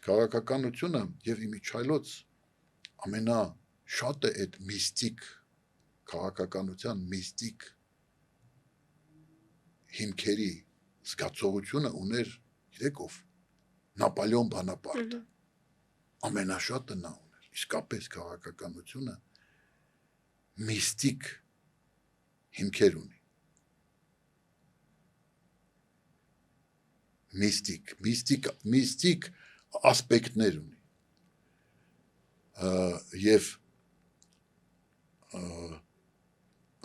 S2: քաղաքականությունը եւ իմիջայլոց ամենաշատը այդ միստիկ քաղաքականության միստիկ հիմքերի զգացողությունը ուներ, գիտեք ով, Նապոլեոն Բոնապարտը, ամենաշատը նա ուներ, իսկապես քաղաքականությունը միստիկ հիմքեր ունի, միստիկ ասպեկտներ ունի, եւ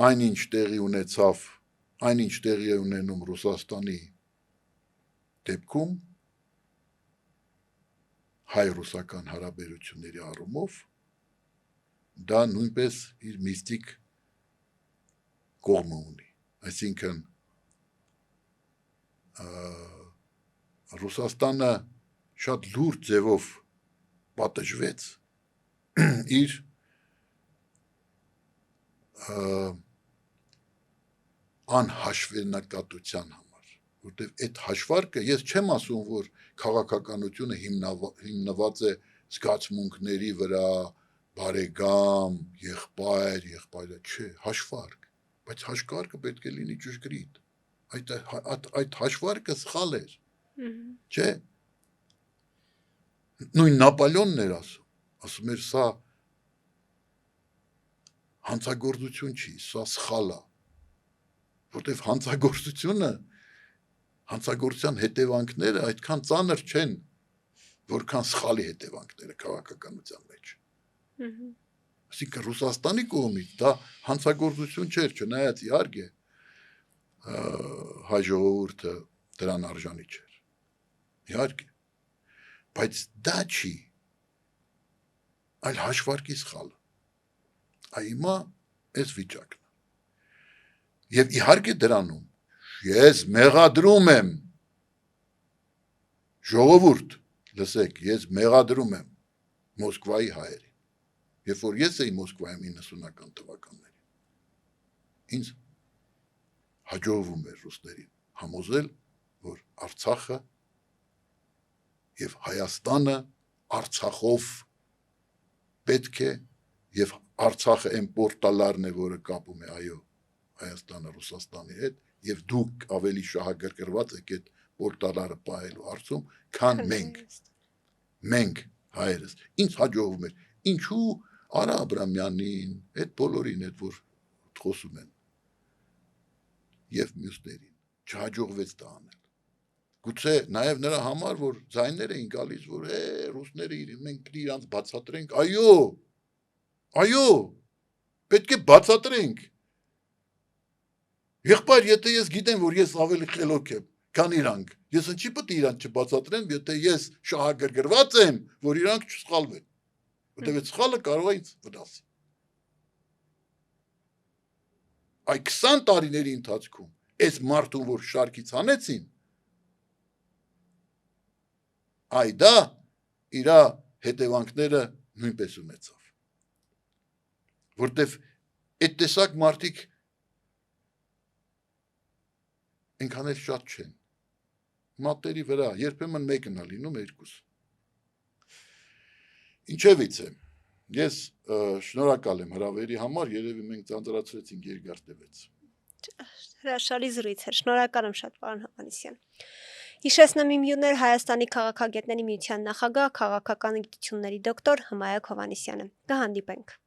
S2: այնինչ տեղի ունեցավ, այնինչ տեղի է ունենում Ռուսաստանի դեպքում հայ-ռուսական հարաբերությունների առումով, դա նույնպես իր միստիկ կողմը ունի, այսինքն Ռուսաստանը շատ լուրջ ձևով պատժվեց իր անհաշվելնակատության համար, որտեղ այդ հաշվարկը, ես չեմ ասում, որ քաղաքականությունը հիմնված է զգացմունքների վրա, բարեկամ, եղբայր, չէ, հաշվարկ, բայց հաշվարկը պետք է լինի ճշգրիտ, այդ հաշվարկը սխալ էր, չէ, նույն Նապոլեոնն էր ասում էր սա հանցագործություն չի, սա սխալ է, որտեվ հանցագործության հետևանքները այդքան ծանր չեն, որքան սխալի հետևանքները քաղաքականության մեջ, Այսինքն Ռուսաստանի կողմից դա հանցագործություն չէր, չնայած իհարկե հայ ժողովուրդը դրան արժանի չէր։ Իհարկե, բայց դա չի, այլ հաշվարկի սխալը։ Հիմա այս վիճակն է։ Եվ իհարկե դրանում ես մեղադրում եմ ժողովուրդ, լսեք, ես մեղադրում եմ Մոսկվայի հայերին։ Երբ որ ես էի Մոսկվայում 90-ական թվականներին, ինձ հաջողվում էր ռուսներին համոզել, որ Արցախը եւ Հայաստանը Արցախով պետք է եւ Արցախը այն պորտալարն է, որը կապում է այո Հայաստանը Ռուսաստանի հետ եւ դուք ավելի շահագրգռված եք այդ պորտալարը պահելու հարցում, քան մենք հայերս։ Ինձ հաջողվում էր։ Ինչու Արա Աբրամյանին, այդ բոլորին այդ որ խոսում են եւ մյուսներին չհաջողվեց դա անել։ Գուցե նաեւ նրա համար որ ձայներ էին գալիս որ ռուսները մենք իրանց բացատրենք, այո, պետք է բացատրենք։ Եղբայր, եթե ես գիտեմ որ ես ավելի խելոք եմ, քան իրանք, ես ինչի պետք է իրանք չբացատրեմ, եթե ես շահագրգռված եմ, որ իրանք չսխալվեն։ Որտեւ այդ սխալը կարող է ինձ վնասի։ Այդ 20 տարիների ընթացքում այս մարդուն որ շարքից հանեցին, դա իր հետևանքները նույնպես ունեցավ։ Որտեւ այդ տեսակ մարդիկ այնքան էլ շատ չեն։ Մատների վրա երբեմն մեկն է լինում, երկուս։ Ինչևից է, ես շնորհակալ եմ հրավերի համար, երևի մենք ծանրացրեցինք երկար տևեց։
S1: Հրաշալի զրույց էր, շնորհակալ եմ շատ պարոն Հովհաննիսյան։ Հիշեցնեմ իմ հյուրներ Հայաստանի քաղաքագետների միության նախագահ, քաղաքական գիտությունների դոկտոր Հմայակ Հովհաննիսյանը։ Կհանդիպենք։